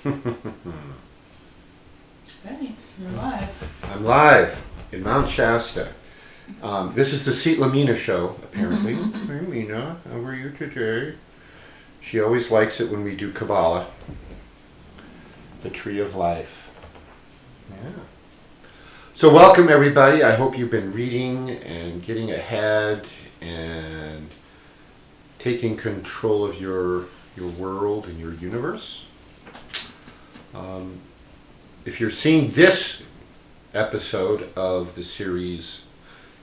Hey, you're live. I'm live in Mount Shasta. This is the Seat Lamina show, apparently. Hey, Mina, how are you today? She always likes it when we do Kabbalah. The Tree of Life. Yeah. So welcome, everybody. I hope you've been reading and getting ahead and taking control of your world and your universe. If you're seeing this episode of the series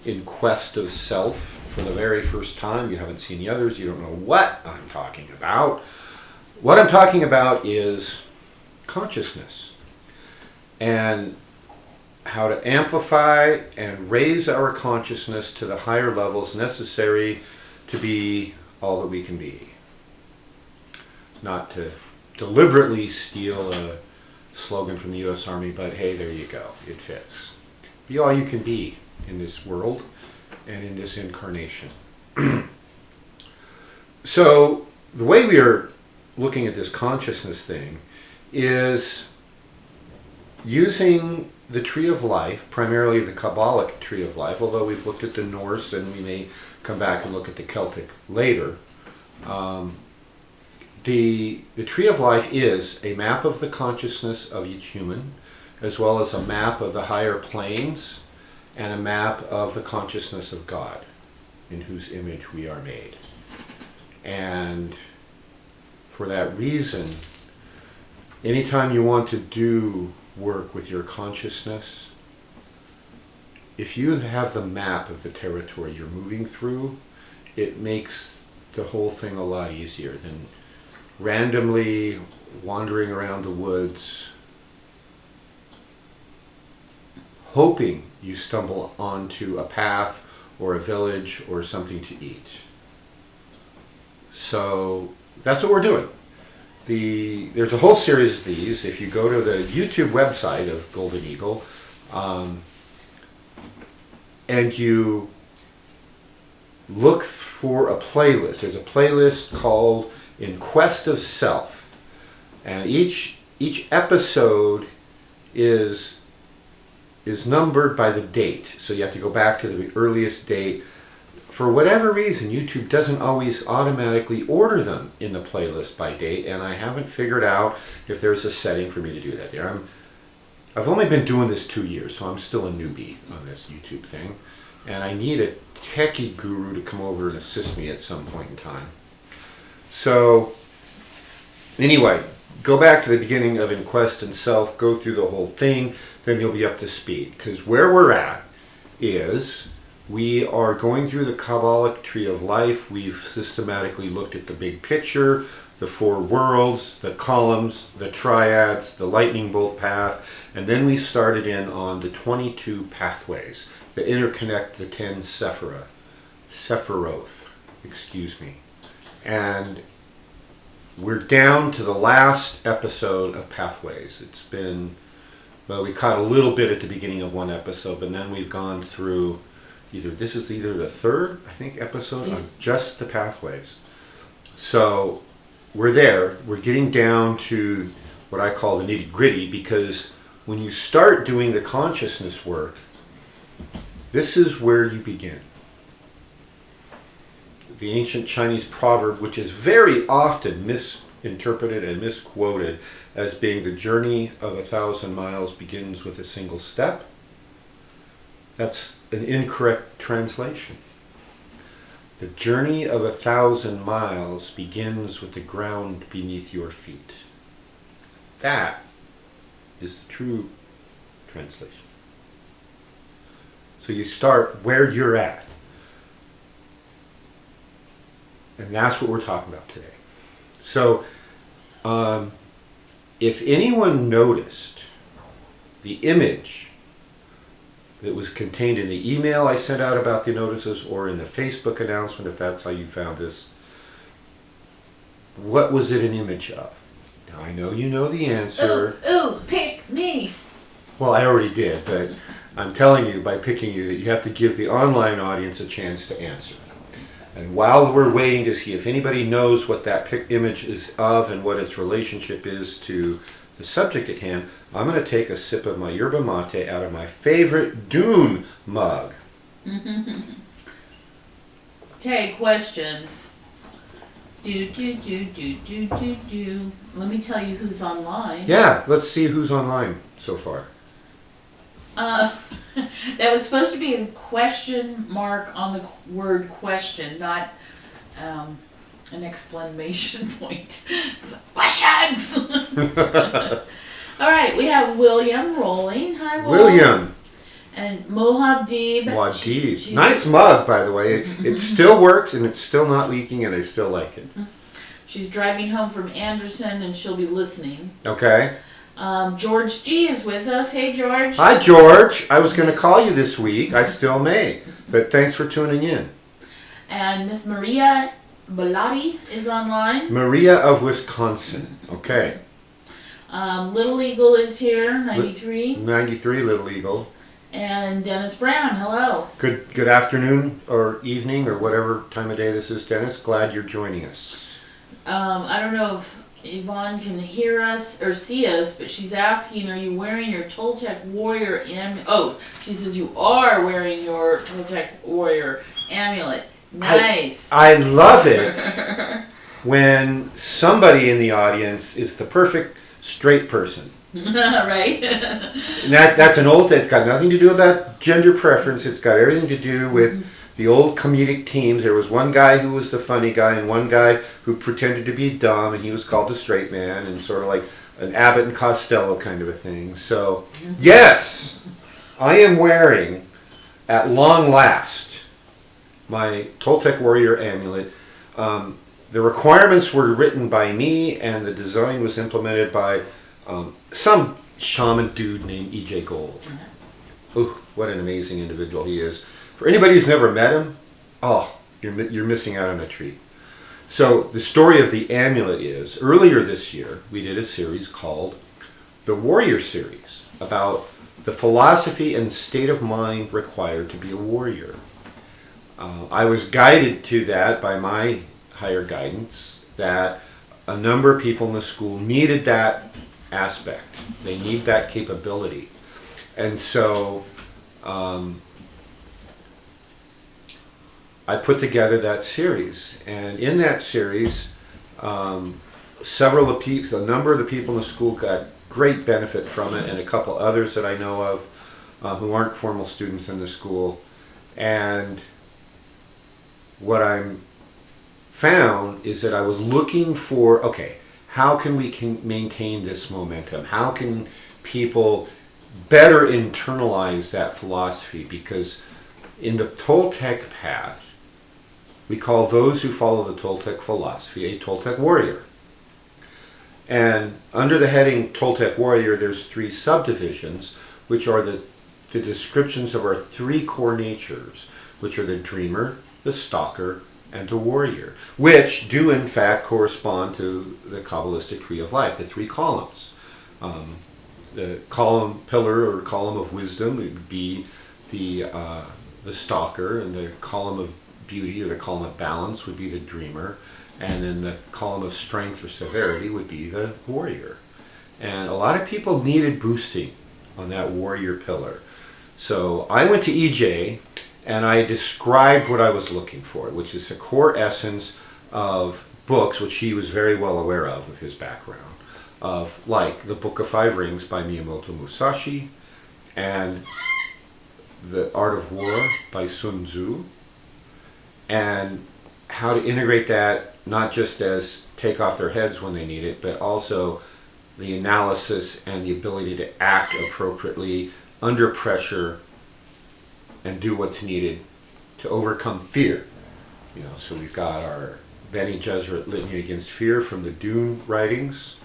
In Quest of Self for the very first time, you haven't seen the others, you don't know what I'm talking about. What I'm talking about is consciousness and how to amplify and raise our consciousness to the higher levels necessary to be all that we can be. Not to deliberately steal a slogan from the U.S. Army, but hey, there you go. It fits. Be all you can be in this world and in this incarnation. So the way we are looking at this consciousness thing is using the Tree of Life, primarily the Kabbalic Tree of Life, although we've looked at the Norse and we may come back and look at the Celtic later. The Tree of Life is a map of the consciousness of each human, as well as a map of the higher planes and a map of the consciousness of God, in whose image we are made. And for that reason, anytime you want to do work with your consciousness, if you have the map of the territory you're moving through, it makes the whole thing a lot easier than randomly wandering around the woods, hoping you stumble onto a path or a village or something to eat. So that's what we're doing. There's a whole series of these. If you go to the YouTube website of Golden Eagle, and you look for a playlist, there's a playlist called In Quest of Self, and each episode is numbered by the date, so you have to go back to the earliest date. For whatever reason, YouTube doesn't always automatically order them in the playlist by date, and I haven't figured out if there's a setting for me to do that there. I've only been doing this 2 years, so I'm still a newbie on this YouTube thing, and I need a techie guru to come over and assist me at some point in time. So, anyway, go back to the beginning of In Quest and Self, go through the whole thing, then you'll be up to speed. Because where we're at is we are going through the Kabbalic Tree of Life. We've systematically looked at the big picture, the four worlds, the columns, the triads, the lightning bolt path, and then we started in on the 22 pathways that interconnect the 10 Sephiroth, and we're down to the last episode of Pathways. It's been, well, we caught a little bit at the beginning of one episode, but then we've gone through either the third, I think, episode on just the Pathways. So we're there. We're getting down to what I call the nitty-gritty, because when you start doing the consciousness work, this is where you begin. The ancient Chinese proverb, which is very often misinterpreted and misquoted as being the journey of 1,000 miles begins with a single step. That's an incorrect translation. The journey of 1,000 miles begins with the ground beneath your feet. That is the true translation. So you start where you're at. And that's what we're talking about today. So, if anyone noticed the image that was contained in the email I sent out about the notices, or in the Facebook announcement, if that's how you found this, what was it an image of? Now, I know you know the answer. Ooh, pick me. Well, I already did, but I'm telling you, by picking you, that you have to give the online audience a chance to answer. And while we're waiting to see if anybody knows what that image is of and what its relationship is to the subject at hand, I'm going to take a sip of my yerba mate out of my favorite Dune mug. Okay, questions. Let me tell you who's online. Yeah, let's see who's online so far. That was supposed to be a question mark on the word question, not an exclamation point. So, questions! All right, we have William rolling. Hi, William. And Mohabdib. Wadib. Nice mug, by the way. It still works and it's still not leaking and I still like it. She's driving home from Anderson and she'll be listening. Okay. George G is with us. Hey, George. Hi, George. I was going to call you this week. I still may. But thanks for tuning in. And Miss Maria Bellotti is online. Maria of Wisconsin. Okay. Little Eagle is here, 93. 93, Little Eagle. And Dennis Brown, hello. Good afternoon or evening or whatever time of day this is, Dennis. Glad you're joining us. I don't know if Yvonne can hear us or see us, but she's asking, are you wearing your Toltec Warrior amulet? Oh, she says you are wearing your Toltec Warrior amulet. Nice. I love it when somebody in the audience is the perfect straight person. Right? And that's it's got nothing to do about gender preference. It's got everything to do with the old comedic teams. There was one guy who was the funny guy and one guy who pretended to be dumb, and he was called the straight man, and sort of like an Abbott and Costello kind of a thing. So, yes, I am wearing, at long last, my Toltec Warrior amulet. The requirements were written by me, and the design was implemented by some shaman dude named E.J. Gold. Ooh, what an amazing individual he is. For anybody who's never met him, oh, you're missing out on a treat. So the story of the amulet is, earlier this year, we did a series called the Warrior Series, about the philosophy and state of mind required to be a warrior. I was guided to that by my higher guidance, that a number of people in the school needed that aspect. They need that capability. And so I put together that series, and in that series, a number of the people in the school got great benefit from it, and a couple others that I know of who aren't formal students in the school. And what I'm found is that I was looking for, okay, how can we maintain this momentum? How can people better internalize that philosophy? Because in the Toltec path, we call those who follow the Toltec philosophy a Toltec warrior. And under the heading Toltec warrior, there's 3 subdivisions, which are the descriptions of our 3 core natures, which are the dreamer, the stalker, and the warrior, which do in fact correspond to the Kabbalistic tree of life, the 3 columns. The pillar or column of wisdom would be the stalker, and the column of beauty or the column of balance would be the dreamer, and then the column of strength or severity would be the warrior. And a lot of people needed boosting on that warrior pillar. So I went to EJ and I described what I was looking for, which is the core essence of books, which he was very well aware of with his background, of like The Book of 5 Rings by Miyamoto Musashi, and The Art of War by Sun Tzu, and how to integrate that not just as take off their heads when they need it, but also the analysis and the ability to act appropriately under pressure and do what's needed to overcome fear. So we've got our Bene Gesserit Litany Against Fear from the Dune writings.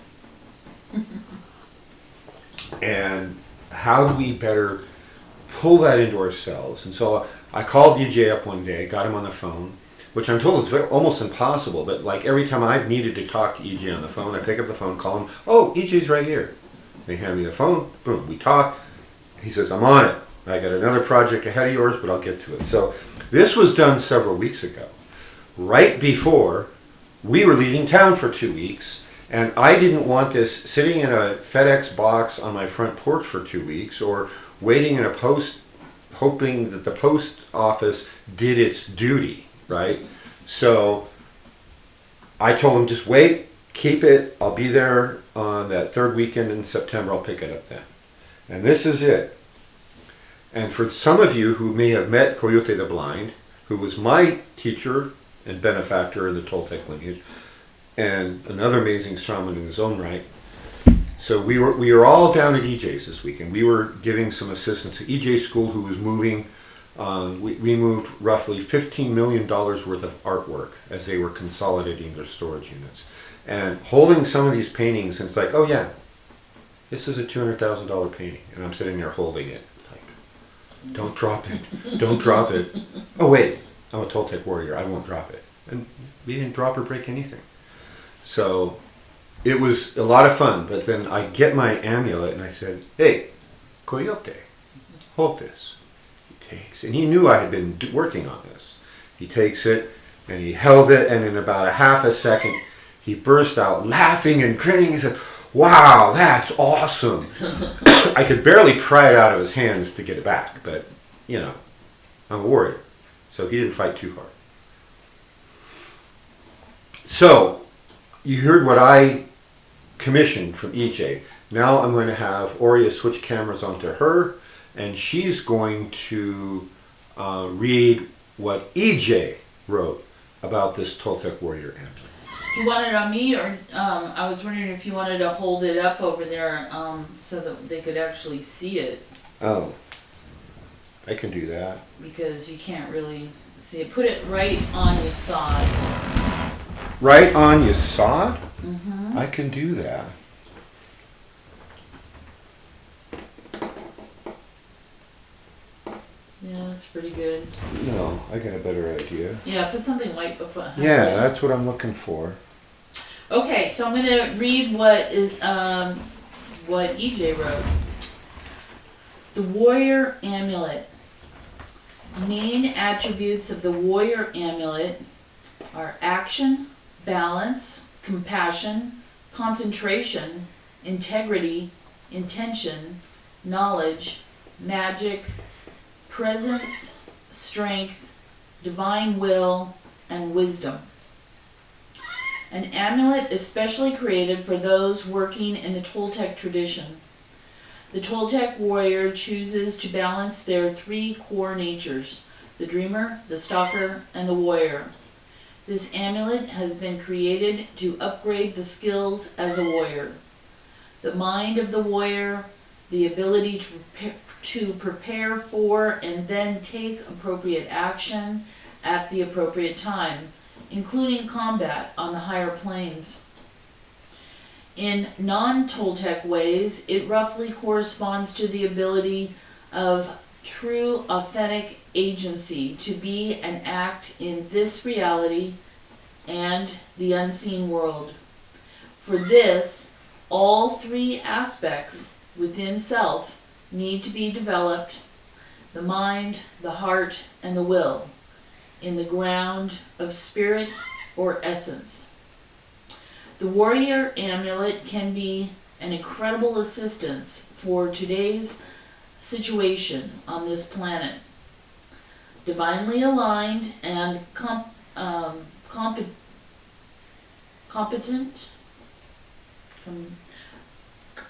And how do we better pull that into ourselves? And so I called EJ up one day, got him on the phone, which I'm told is almost impossible, but like every time I've needed to talk to EJ on the phone, I pick up the phone, call him, oh, EJ's right here. They hand me the phone, boom, we talk. He says, I'm on it. I got another project ahead of yours, but I'll get to it. So this was done several weeks ago. right before we were leaving town for 2 weeks. And I didn't want this sitting in a FedEx box on my front porch for 2 weeks, or waiting in a post, hoping that the post office did its duty, right? So I told him, just wait, keep it. I'll be there on that third weekend in September. I'll pick it up then. And this is it. And for some of you who may have met Coyote the Blind, who was my teacher and benefactor in the Toltec lineage, and another amazing shaman in his own right. So we were all down at EJ's this weekend. We were giving some assistance to EJ School, who was moving. We moved roughly $15 million worth of artwork as they were consolidating their storage units. And holding some of these paintings, and it's like, oh yeah, this is a $200,000 painting. And I'm sitting there holding it. It's like, don't drop it. Don't drop it. Oh wait, I'm a Toltec warrior. I won't drop it. And we didn't drop or break anything. So it was a lot of fun, but then I get my amulet and I said, hey, Coyote, hold this. He takes, and he knew I had been working on this. He takes it and he held it, and in about a half a second, he burst out laughing and grinning and said, wow, that's awesome. I could barely pry it out of his hands to get it back, but, you know, I'm a warrior. So he didn't fight too hard. So, you heard what I commissioned from EJ. Now I'm going to have Aurea switch cameras onto her, and she's going to read what EJ wrote about this Toltec warrior amulet. Do you want it on me, or I was wondering if you wanted to hold it up over there so that they could actually see it, Oh, I can do that. because you can't really see it. Put it right on your side. Right on your sod? Mm-hmm. I can do that. Yeah, that's pretty good. No, I got a better idea. Yeah, put something white before. Yeah, that's what I'm looking for. Okay, so I'm gonna read what EJ wrote. The warrior amulet. Main attributes of the warrior amulet are action, balance, compassion, concentration, integrity, intention, knowledge, magic, presence, strength, divine will, and wisdom. An amulet is specially created for those working in the Toltec tradition. The Toltec warrior chooses to balance their three core natures, the dreamer, the stalker, and the warrior. This amulet has been created to upgrade the skills as a warrior. The mind of the warrior, the ability to prepare for and then take appropriate action at the appropriate time, including combat on the higher planes. In non-Toltec ways, it roughly corresponds to the ability of true, authentic agency to be and act in this reality and the unseen world. For this, all three aspects within self need to be developed: the mind, the heart, and the will, in the ground of spirit or essence. The warrior amulet can be an incredible assistance for today's situation on this planet. Divinely aligned and competent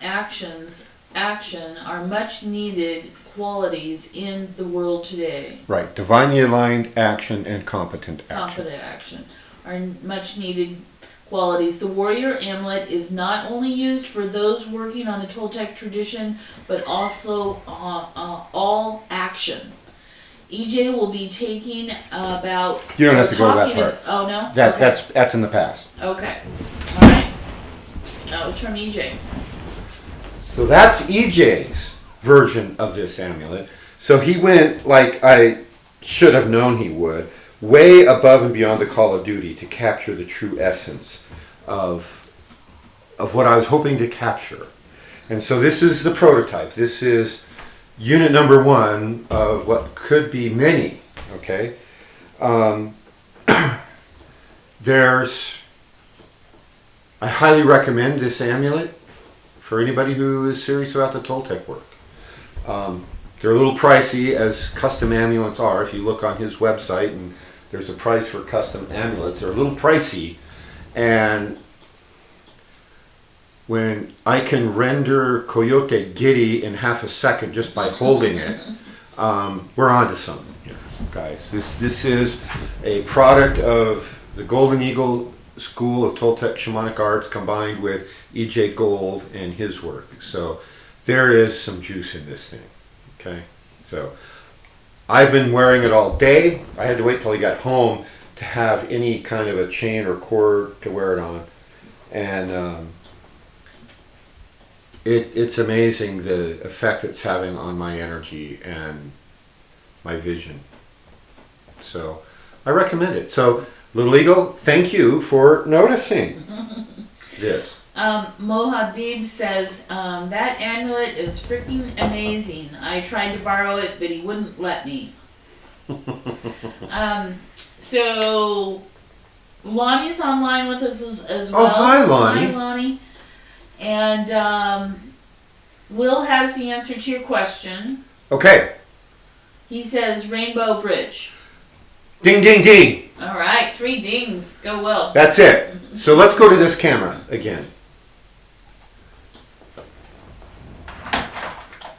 action are much needed qualities in the world today. Right, divinely aligned action and competent action. Competent action are much needed qualities. The warrior amulet is not only used for those working on the Toltec tradition, but also all action. EJ will be taking about. You don't have to go to that part. Oh no. That Okay. that's in the past. Okay. All right. That was from EJ. So that's EJ's version of this amulet. So he went, like I should have known he would, way above and beyond the call of duty to capture the true essence of what I was hoping to capture. And so this is the prototype. This is unit number 1 of what could be many, okay? I highly recommend this amulet for anybody who is serious about the Toltec work. They're a little pricey, as custom amulets are. If you look on his website, and there's a price for custom amulets, they're a little pricey. And when I can render Coyote giddy in half a second just by holding it, we're on to something here, guys. This is a product of the Golden Eagle School of Toltec Shamanic Arts combined with E.J. Gold and his work. So there is some juice in this thing. Okay, so I've been wearing it all day. I had to wait till he got home to have any kind of a chain or cord to wear it on, and it's amazing the effect it's having on my energy and my vision. So I recommend it. So Little Eagle, thank you for noticing this. Mohadib says, that amulet is freaking amazing. I tried to borrow it, but he wouldn't let me. So Lonnie's online with us as well. Oh, hi, Lonnie. Hi, Lonnie. And Will has the answer to your question. Okay. He says Rainbow Bridge. Ding, ding, ding. All right, 3 dings. Go Will. That's it. So let's go to this camera again.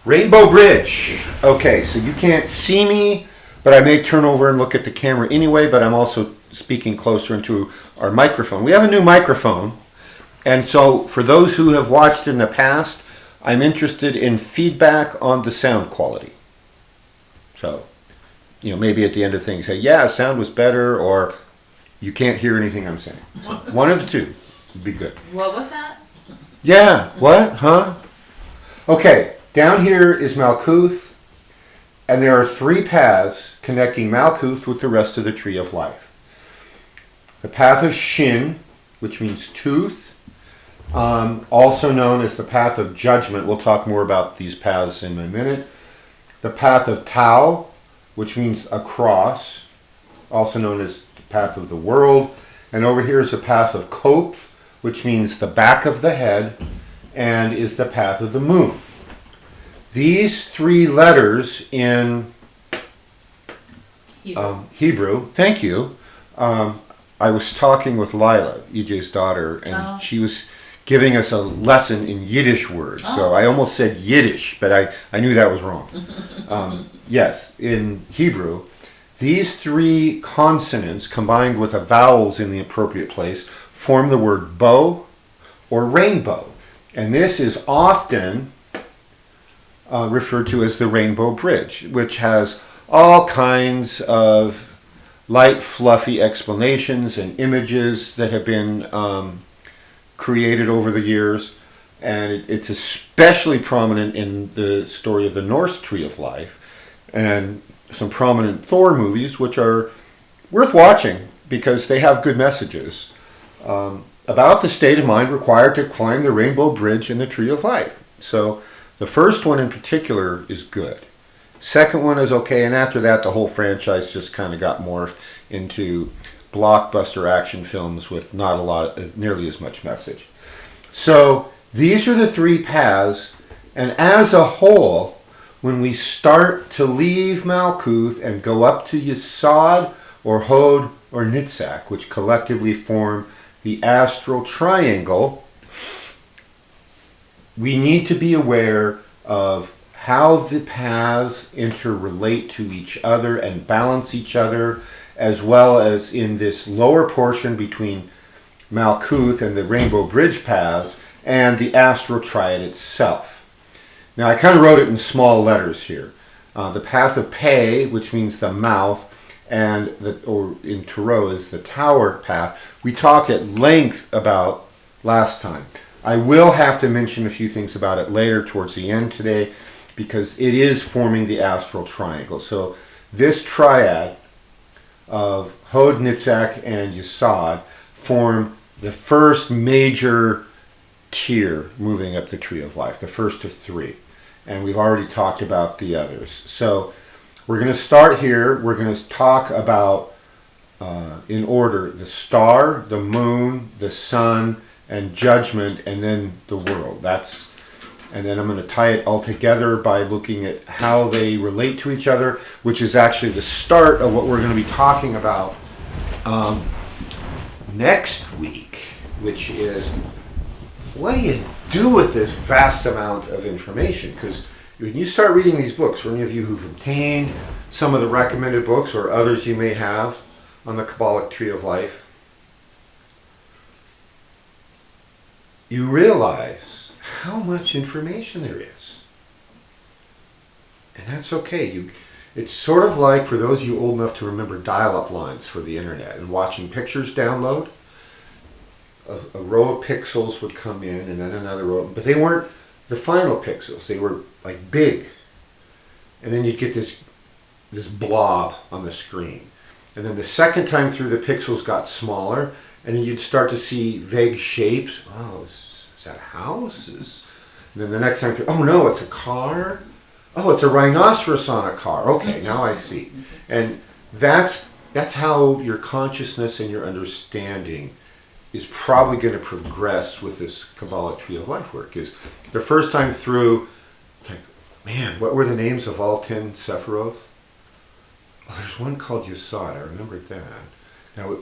Rainbow Bridge. Okay, so you can't see me, but I may turn over and look at the camera anyway, but I'm also speaking closer into our microphone. We have a new microphone, and so for those who have watched in the past, I'm interested in feedback on the sound quality. So, maybe at the end of things say, yeah, sound was better, or you can't hear anything I'm saying. So one of the two would be good. What was that? Yeah, what? Huh? Okay, down here is Malkuth, and there are 3 paths connecting Malkuth with the rest of the Tree of Life. The path of Shin, which means tooth, also known as the path of judgment. We'll talk more about these paths in a minute. The path of Tau, which means a cross, also known as the path of the world. And over here is the path of Kopf, which means the back of the head, and is the path of the moon. These 3 letters in Hebrew, thank you. I was talking with Lila, EJ's daughter, and she was giving us a lesson in Yiddish words. So I almost said Yiddish, but I knew that was wrong. Yes, in Hebrew, these 3 consonants combined with the vowels in the appropriate place form the word bow or rainbow. And this is often referred to as the Rainbow Bridge, which has all kinds of light, fluffy explanations and images that have been created over the years. And it's especially prominent in the story of the Norse Tree of Life and some prominent Thor movies, which are worth watching because they have good messages about the state of mind required to climb the Rainbow Bridge in the Tree of Life. So the first one in particular is good. Second one is okay, and after that the whole franchise just kind of got morphed into blockbuster action films with not a lot, nearly as much message. So these are the 3 paths, and as a whole, when we start to leave Malkuth and go up to Yesod or Hod or Nitzak, which collectively form the astral triangle, we need to be aware of how the paths interrelate to each other and balance each other, as well as in this lower portion between Malkuth and the Rainbow Bridge paths and the astral triad itself. Now I kind of wrote it in small letters here. The path of Pe, which means the mouth, and or in Tarot is the tower path, we talked at length about last time. I will have to mention a few things about it later towards the end today because it is forming the astral triangle. So this triad of Hod, Nitzak, and Yesod form the first major tier moving up the Tree of Life, the first of 3. And we've already talked about the others. So we're going to start here. We're going to talk about in order: the star, the moon, the sun, and judgment, and then the world. And then I'm going to tie it all together by looking at how they relate to each other, which is actually the start of what we're going to be talking about next week, which is, what do you do with this vast amount of information? Because when you start reading these books, for any of you who've obtained some of the recommended books or others you may have on the Kabbalic Tree of Life, you realize how much information there is. And that's okay. It's sort of like, for those of you old enough to remember dial-up lines for the internet and watching pictures download, a row of pixels would come in and then another row, but they weren't the final pixels. They were like big. And then you'd get this blob on the screen. And then the second time through, the pixels got smaller, and then you'd start to see vague shapes. Oh, is that a house? And then the next time through, oh no, it's a car. Oh, it's a rhinoceros on a car. Okay, now I see. And that's how your consciousness and your understanding is probably going to progress with this Kabbalic Tree of Life work. Is the first time through, like, man, what were the names of all 10 Sephiroth? Oh, there's one called Yesod. I remembered that. Now,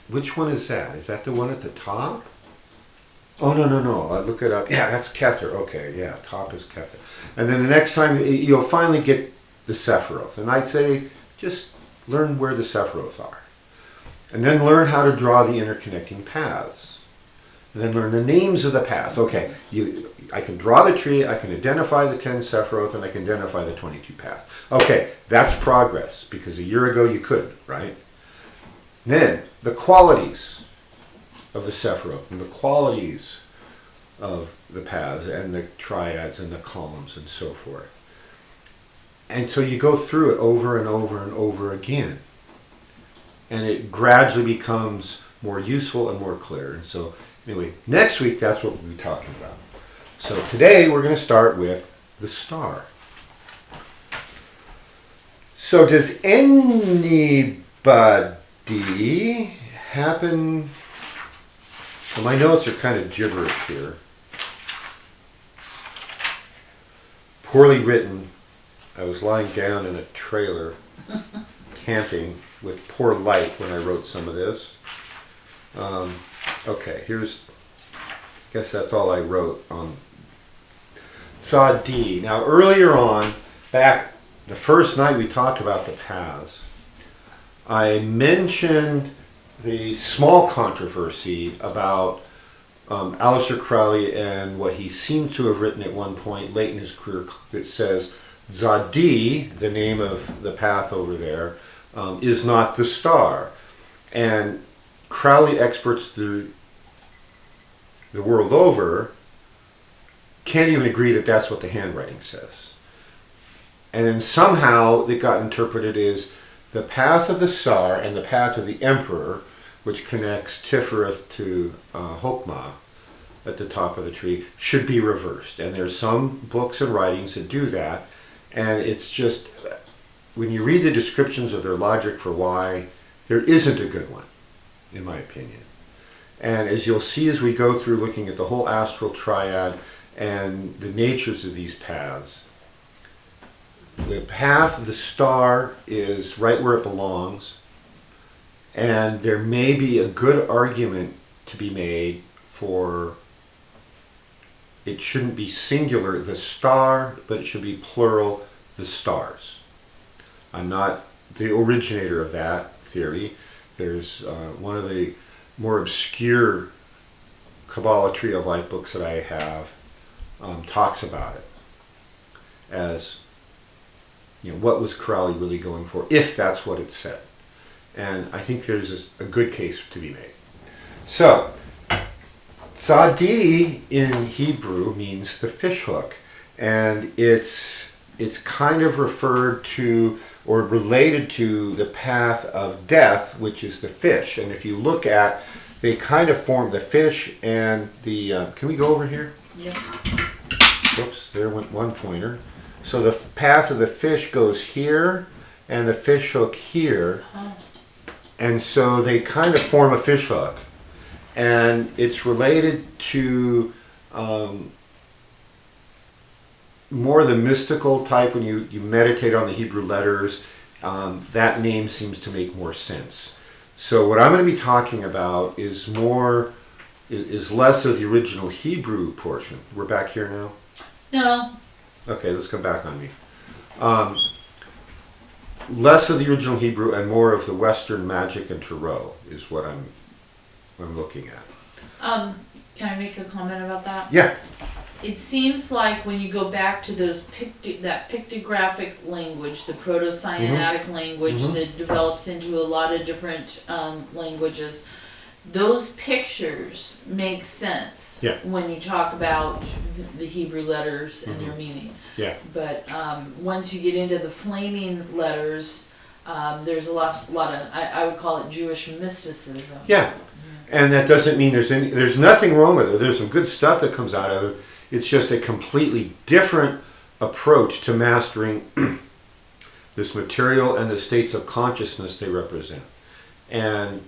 which one is that? Is that the one at the top? Oh, no. I look it up. Yeah, that's Kether. Okay, yeah, top is Kether. And then the next time, you'll finally get the Sephiroth. And I say, just learn where the Sephiroth are. And then learn how to draw the interconnecting paths. And then learn the names of the paths. Okay, I can draw the tree, I can identify the 10 Sephiroth, and I can identify the 22 paths. Okay, that's progress, because a year ago you couldn't, right? Then, the qualities of the Sephiroth, and the qualities of the paths, and the triads, and the columns, and so forth. And so you go through it over and over and over again. And it gradually becomes more useful and more clear. And so, anyway, next week, that's what we'll be talking about. So today, we're going to start with the star. So does anybody happen... Well, my notes are kind of gibberish here. Poorly written. I was lying down in a trailer, camping, with poor light when I wrote some of this. Okay, I guess that's all I wrote on Tzad D. Now, earlier on, back the first night we talked about the paths, I mentioned the small controversy about Aleister Crowley and what he seemed to have written at one point late in his career that says Tzad D, the name of the path over there, is not the star. And Crowley experts the world over can't even agree that that's what the handwriting says. And then somehow it got interpreted as the path of the Tsar and the path of the Emperor, which connects Tifereth to Chokmah at the top of the tree, should be reversed. And there's some books and writings that do that. And it's just... when you read the descriptions of their logic for why, there isn't a good one, in my opinion. And as you'll see as we go through looking at the whole astral triad and the natures of these paths, the path of the star is right where it belongs, and there may be a good argument to be made for it shouldn't be singular, the star, but it should be plural, the stars. I'm not the originator of that theory. There's one of the more obscure Kabbalah Tree of Life books that I have talks about it as, what was Crowley really going for, if that's what it said. And I think there's a good case to be made. So, Tzadi in Hebrew means the fish hook, and it's kind of referred to or related to the path of death, which is the fish. And if you look at, they kind of form the fish and the... can we go over here? Yep. Whoops, there went one pointer. So the path of the fish goes here, and the fish hook here. Oh. And so they kind of form a fishhook. And it's related to more the mystical type. When you meditate on the Hebrew letters, that name seems to make more sense. So what I'm going to be talking about is less of the original Hebrew portion. We're back here now? No. Okay, let's come back on me. Less of the original Hebrew and more of the Western magic and tarot is what I'm looking at. Can I make a comment about that? Yeah. It seems like when you go back to those that pictographic language, the Proto-Sinaitic language that develops into a lot of different languages, those pictures make sense when you talk about the Hebrew letters and their meaning. Yeah. But once you get into the flaming letters, there's a lot of I would call it Jewish mysticism. Yeah. And that doesn't mean there's nothing wrong with it. There's some good stuff that comes out of it. It's just a completely different approach to mastering this material and the states of consciousness they represent. And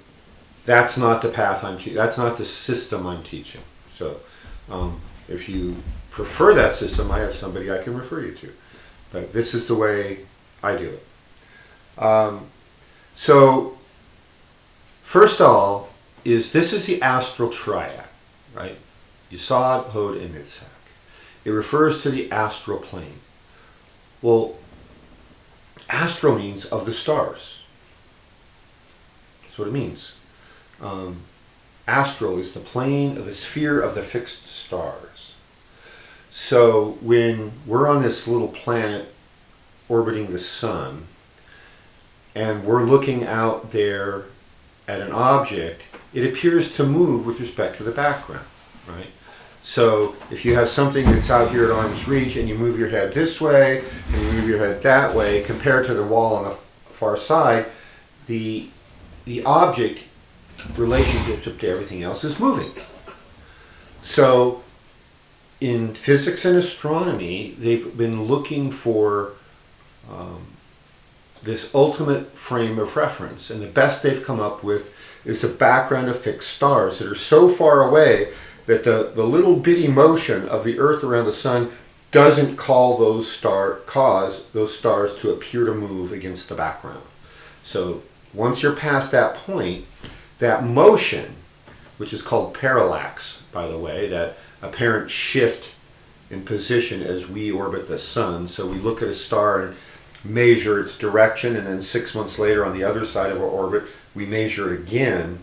that's not the path I'm teaching. That's not the system I'm teaching. So if you prefer that system, I have somebody I can refer you to. But this is the way I do it. So first of all, this is the astral triad, right? Yesod, Hod, and Nitzak. It refers to the astral plane. Well, astral means of the stars. That's what it means. Astral is the plane of the sphere of the fixed stars. So when we're on this little planet orbiting the sun, and we're looking out there at an object, it appears to move with respect to the background, right? So if you have something that's out here at arm's reach and you move your head this way and you move your head that way, compared to the wall on the far side, the object relationship to everything else is moving. So in physics and astronomy, they've been looking for this ultimate frame of reference, and the best they've come up with is the background of fixed stars that are so far away that the little bitty motion of the Earth around the sun doesn't cause those stars to appear to move against the background. So once you're past that point, that motion, which is called parallax, by the way, that apparent shift in position as we orbit the sun. So we look at a star and measure its direction, and then 6 months later on the other side of our orbit, we measure it again,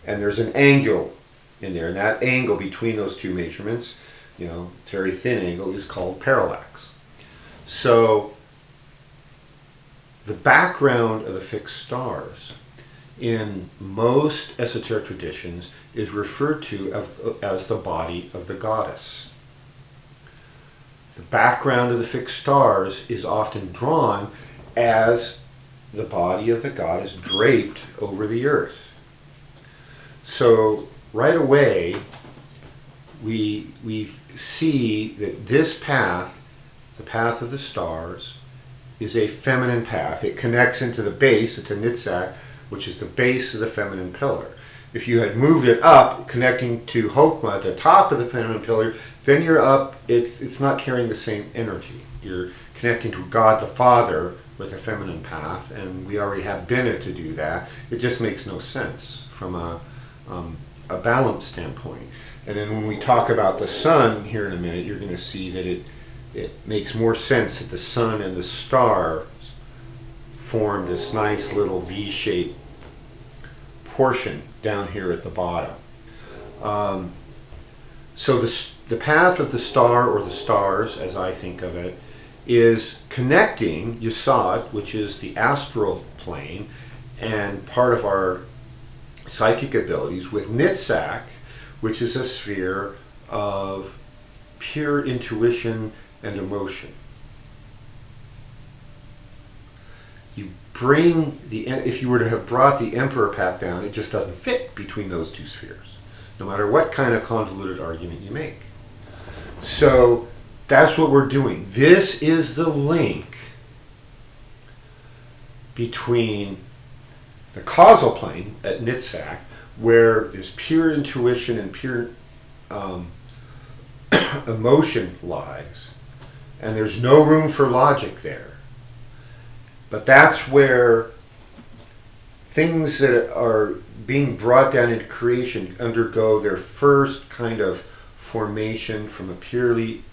and there's an angle in there, and that angle between those two measurements, it's a very thin angle, is called parallax. So the background of the fixed stars in most esoteric traditions is referred to as the body of the goddess. The background of the fixed stars is often drawn as the body of the goddess draped over the earth. So right away, we see that this path, the path of the stars, is a feminine path. It connects into the base, into Nitzak, which is the base of the feminine pillar. If you had moved it up, connecting to Hokmah at the top of the feminine pillar, then you're up, it's not carrying the same energy. You're connecting to God the Father with a feminine path, and we already have Bina to do that. It just makes no sense from a balance standpoint. And then when we talk about the sun here in a minute, you're going to see that it makes more sense that the sun and the stars form this nice little V-shaped portion down here at the bottom. So the path of the star, or the stars as I think of it, is connecting Yesod, which is the astral plane and part of our psychic abilities, with Nitzak, which is a sphere of pure intuition and emotion. You bring if you were to have brought the emperor path down, it just doesn't fit between those two spheres, no matter what kind of convoluted argument you make. So that's what we're doing. This is the link between the causal plane at Nitzak, where there's pure intuition and pure emotion lies, and there's no room for logic there. But that's where things that are being brought down into creation undergo their first kind of formation from a purely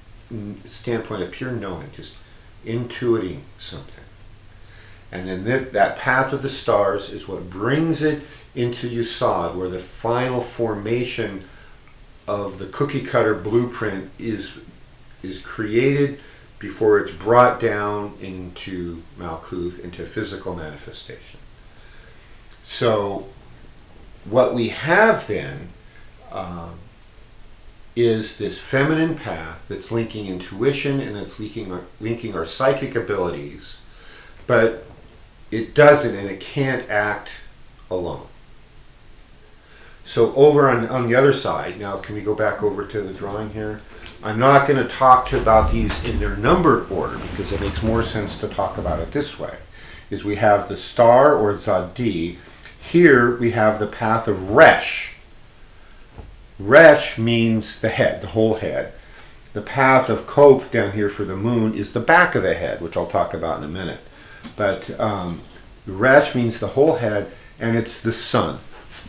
standpoint of pure knowing, just intuiting something. And then that path of the stars is what brings it into Yesod, where the final formation of the cookie cutter blueprint is created before it's brought down into Malkuth, into physical manifestation. So what we have then is this feminine path that's linking intuition and it's linking our psychic abilities, but it doesn't and it can't act alone. So over on the other side, now can we go back over to the drawing here? I'm not going to talk about these in their numbered order because it makes more sense to talk about it this way. Is we have the star or Zadi. Here we have the path of Resh. Resh means the head, the whole head. The path of Koph down here for the moon is the back of the head, which I'll talk about in a minute. But Resh means the whole head, and it's the sun.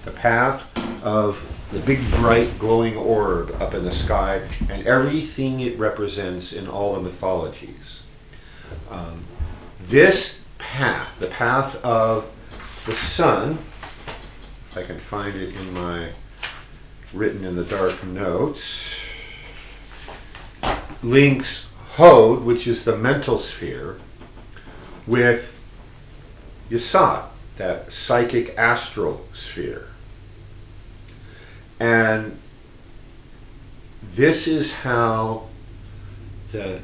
The path of the big bright glowing orb up in the sky and everything it represents in all the mythologies. This path, the path of the sun, if I can find it in my written in the dark notes, links Hod, which is the mental sphere, with Yesod, that psychic astral sphere. And this is how the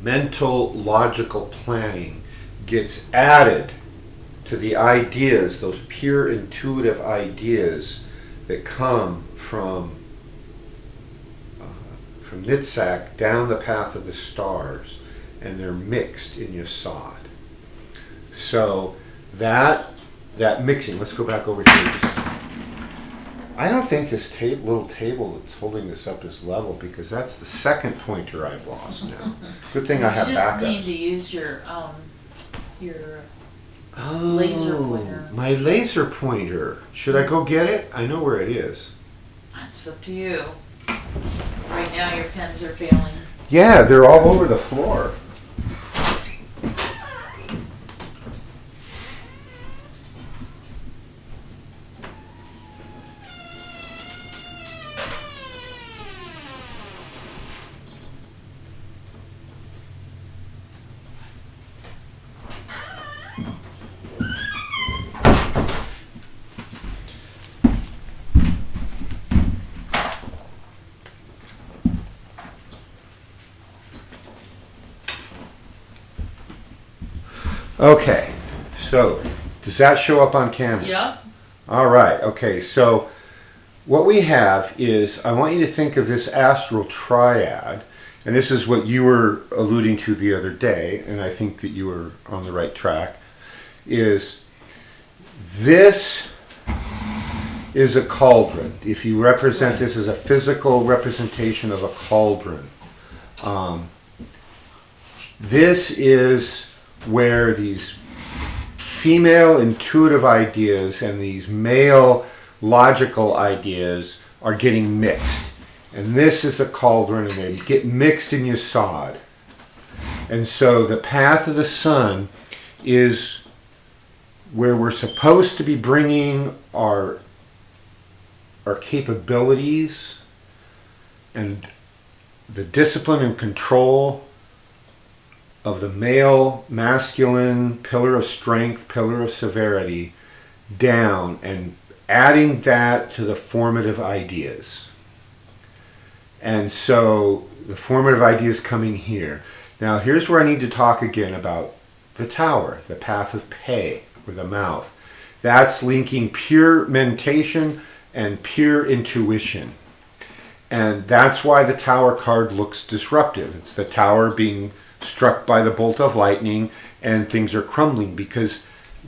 mental logical planning gets added to the ideas, those pure intuitive ideas that come from Nitzak down the path of the stars, and they're mixed in Yesod. So that mixing, let's go back over here. I don't think this little table that's holding this up is level because that's the second pointer I've lost now. Good thing I have backups. You just need to use your laser pointer. My laser pointer. Should I go get it? I know where it is. It's up to you. Right now your pens are failing. Yeah, they're all over the floor. Okay, so does that show up on camera? Yep. All right, okay, so what we have is, I want you to think of this astral triad, and this is what you were alluding to the other day, and I think that you were on the right track, is this is a cauldron. If you represent this as a physical representation of a cauldron, this is where these female intuitive ideas and these male logical ideas are getting mixed. And this is a cauldron, and they get mixed in Yesod. And so the path of the sun is where we're supposed to be bringing our capabilities and the discipline and control of the male, masculine, pillar of strength, pillar of severity, down and adding that to the formative ideas. And so the formative ideas coming here. Now here's where I need to talk again about the tower, the path of Pei, or the mouth. That's linking pure mentation and pure intuition. And that's why the tower card looks disruptive. It's the tower being struck by the bolt of lightning and things are crumbling, because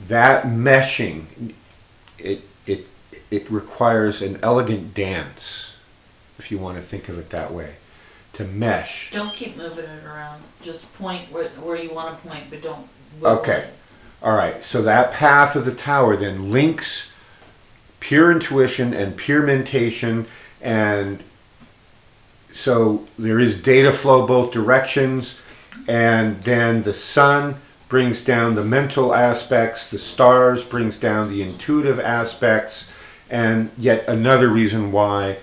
that meshing, it requires an elegant dance, if you want to think of it that way, to mesh. Don't keep moving it around. Just point where you want to point, but don't. wiggle Okay. it. All right. So that path of the tower then links pure intuition and pure mentation, and so there is data flow both directions, and then the sun brings down the mental aspects, the stars brings down the intuitive aspects, and yet another reason why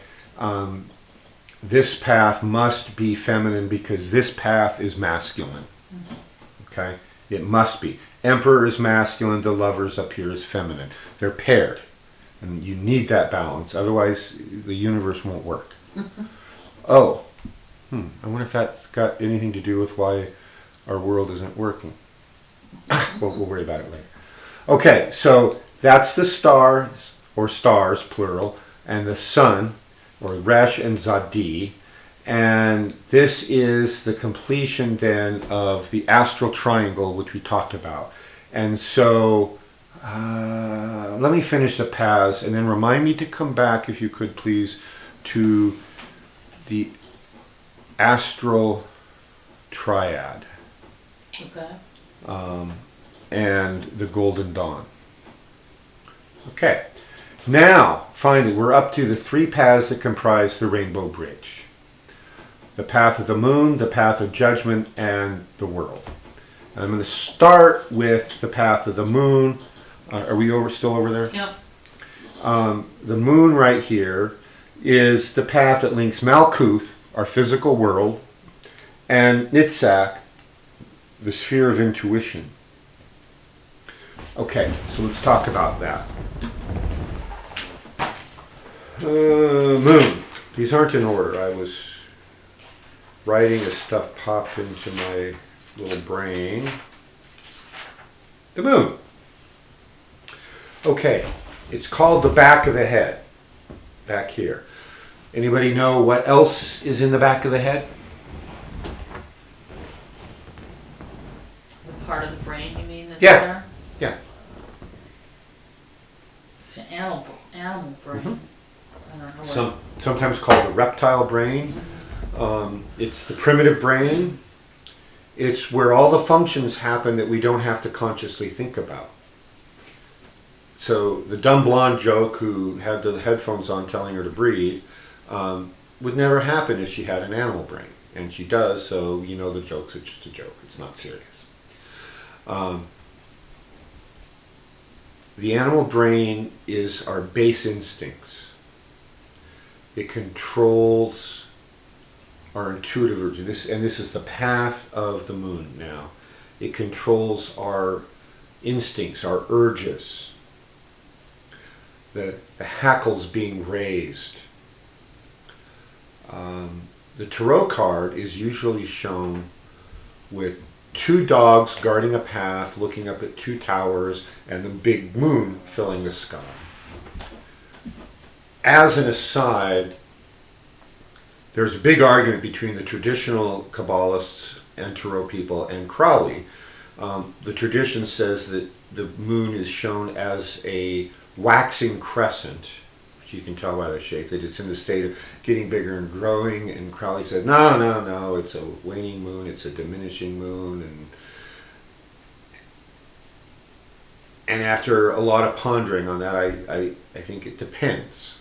this path must be feminine, because this path is masculine. Okay? It must be. Emperor is masculine, the lovers up here is feminine. They're paired. And you need that balance, otherwise the universe won't work. Oh, I wonder if that's got anything to do with why our world isn't working. We'll worry about it later. Okay, so that's the stars, or stars, plural, and the sun, or Resh and Zadi. And this is the completion then of the astral triangle, which we talked about. And so let me finish the paths, and then remind me to come back, if you could please, to the astral triad Okay. and the golden dawn. Okay, now finally we're up to the three paths that comprise the rainbow bridge: the path of the moon, the path of judgment, and the world. And I'm going to start with the path of the moon. Are we still over there? Yep. The moon right here is the path that links Malkuth, our physical world, and Nitzak, the sphere of intuition. Okay, so let's talk about that. Moon. These aren't in order. I was writing as stuff popped into my little brain. The moon. Okay, it's called the back of the head. Back here. Anybody know what else is in the back of the head? The part of the brain, you mean, that's Yeah. there? Yeah. It's an animal brain. I don't know what. Sometimes called the reptile brain. It's the primitive brain. It's where all the functions happen that we don't have to consciously think about. So the dumb blonde joke who had the headphones on telling her to breathe would never happen if she had an animal brain. And she does, so you know the joke's just a joke. It's not serious. The animal brain is our base instincts. It controls our intuitive urges. This is the path of the moon now. It controls our instincts, our urges. The hackles being raised. The tarot card is usually shown with two dogs guarding a path, looking up at two towers, and the big moon filling the sky. As an aside, there's a big argument between the traditional Kabbalists and tarot people and Crowley. The tradition says that the moon is shown as a waxing crescent, which you can tell by the shape, that it's in the state of getting bigger and growing, and Crowley said, no, it's a waning moon, it's a diminishing moon, and after a lot of pondering on that, I think it depends.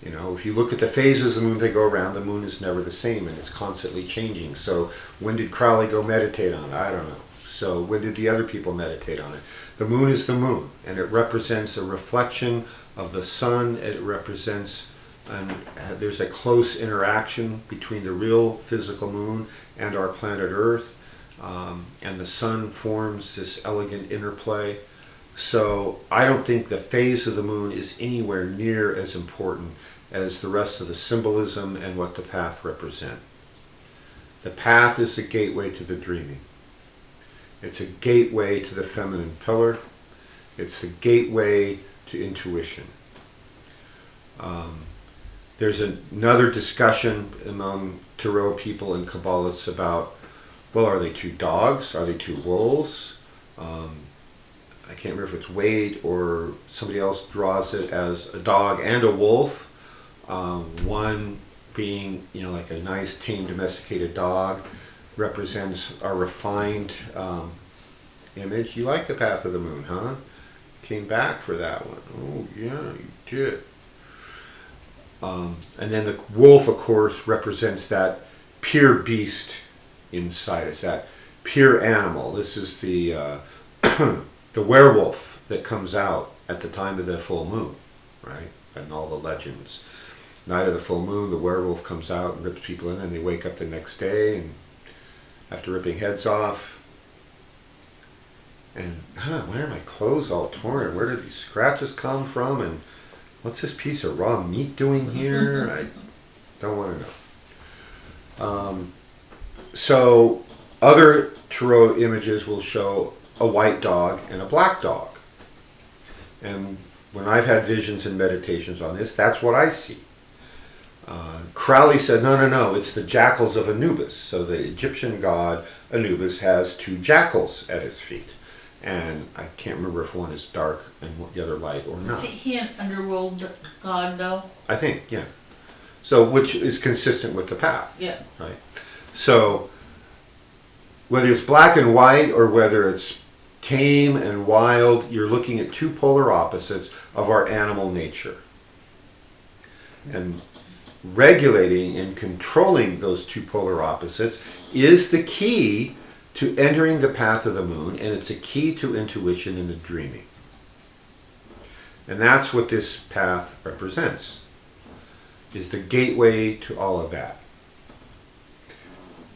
You know, if you look at the phases of the moon that go around, the moon is never the same, and it's constantly changing. So when did Crowley go meditate on it? I don't know. So when did the other people meditate on it? The moon is the moon, and it represents a reflection of the sun. It represents, and there's a close interaction between the real physical moon and our planet Earth, and the sun forms this elegant interplay. So I don't think the phase of the moon is anywhere near as important as the rest of the symbolism and what the path represents. The path is the gateway to the dreaming. It's a gateway to the feminine pillar. It's a gateway to intuition. There's another discussion among tarot people and Kabbalists about, well, are they two dogs? Are they two wolves? I can't remember if it's Wade or somebody else draws it as a dog and a wolf. One being, like a nice, tame, domesticated dog, represents a refined image. You like the Path of the Moon, huh? Came back for that one. Oh, yeah, you did. And then the wolf, of course, represents that pure beast inside us, that pure animal. This is the the werewolf that comes out at the time of the full moon, right? And all the legends. Night of the full moon, the werewolf comes out and rips people in, and they wake up the next day, and after ripping heads off, and why are my clothes all torn? Where did these scratches come from? And what's this piece of raw meat doing here? I don't want to know. So other tarot images will show a white dog and a black dog. And when I've had visions and meditations on this, that's what I see. Crowley said, no, it's the jackals of Anubis. So the Egyptian god Anubis has two jackals at his feet. And I can't remember if one is dark and the other light or not. Is he an underworld god, though? I think, yeah. So, which is consistent with the path. Yeah. Right? So, whether it's black and white or whether it's tame and wild, you're looking at two polar opposites of our animal nature. And regulating and controlling those two polar opposites is the key to entering the path of the moon, and it's a key to intuition and the dreaming. And that's what this path represents, is the gateway to all of that.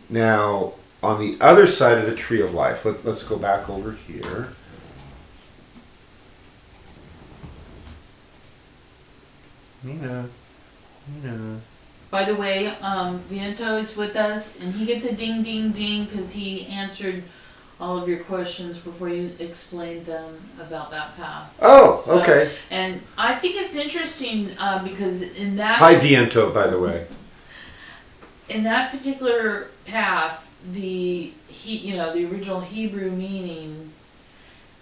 Now, on the other side of the tree of life, let's go back over here. Nina. By the way, Viento is with us, and he gets a ding, ding, ding because he answered all of your questions before you explained them about that path. Oh, okay. And I think it's interesting because in that... Hi, Viento, by the way. In that particular path, the original Hebrew meaning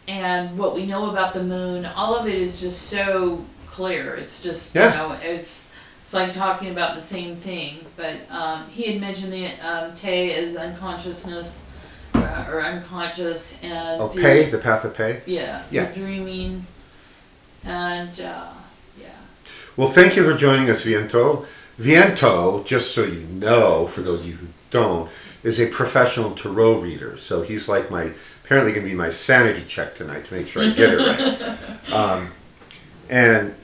and what we know about the moon, all of it is just so clear. It's just, it's like talking about the same thing. But he had mentioned the Te as unconsciousness or unconscious, and the path of Pe. Yeah. The dreaming, and Well, thank you for joining us, Viento. Viento, just so you know, for those of you who don't, is a professional tarot reader. So he's like apparently going to be my sanity check tonight to make sure I get it right. And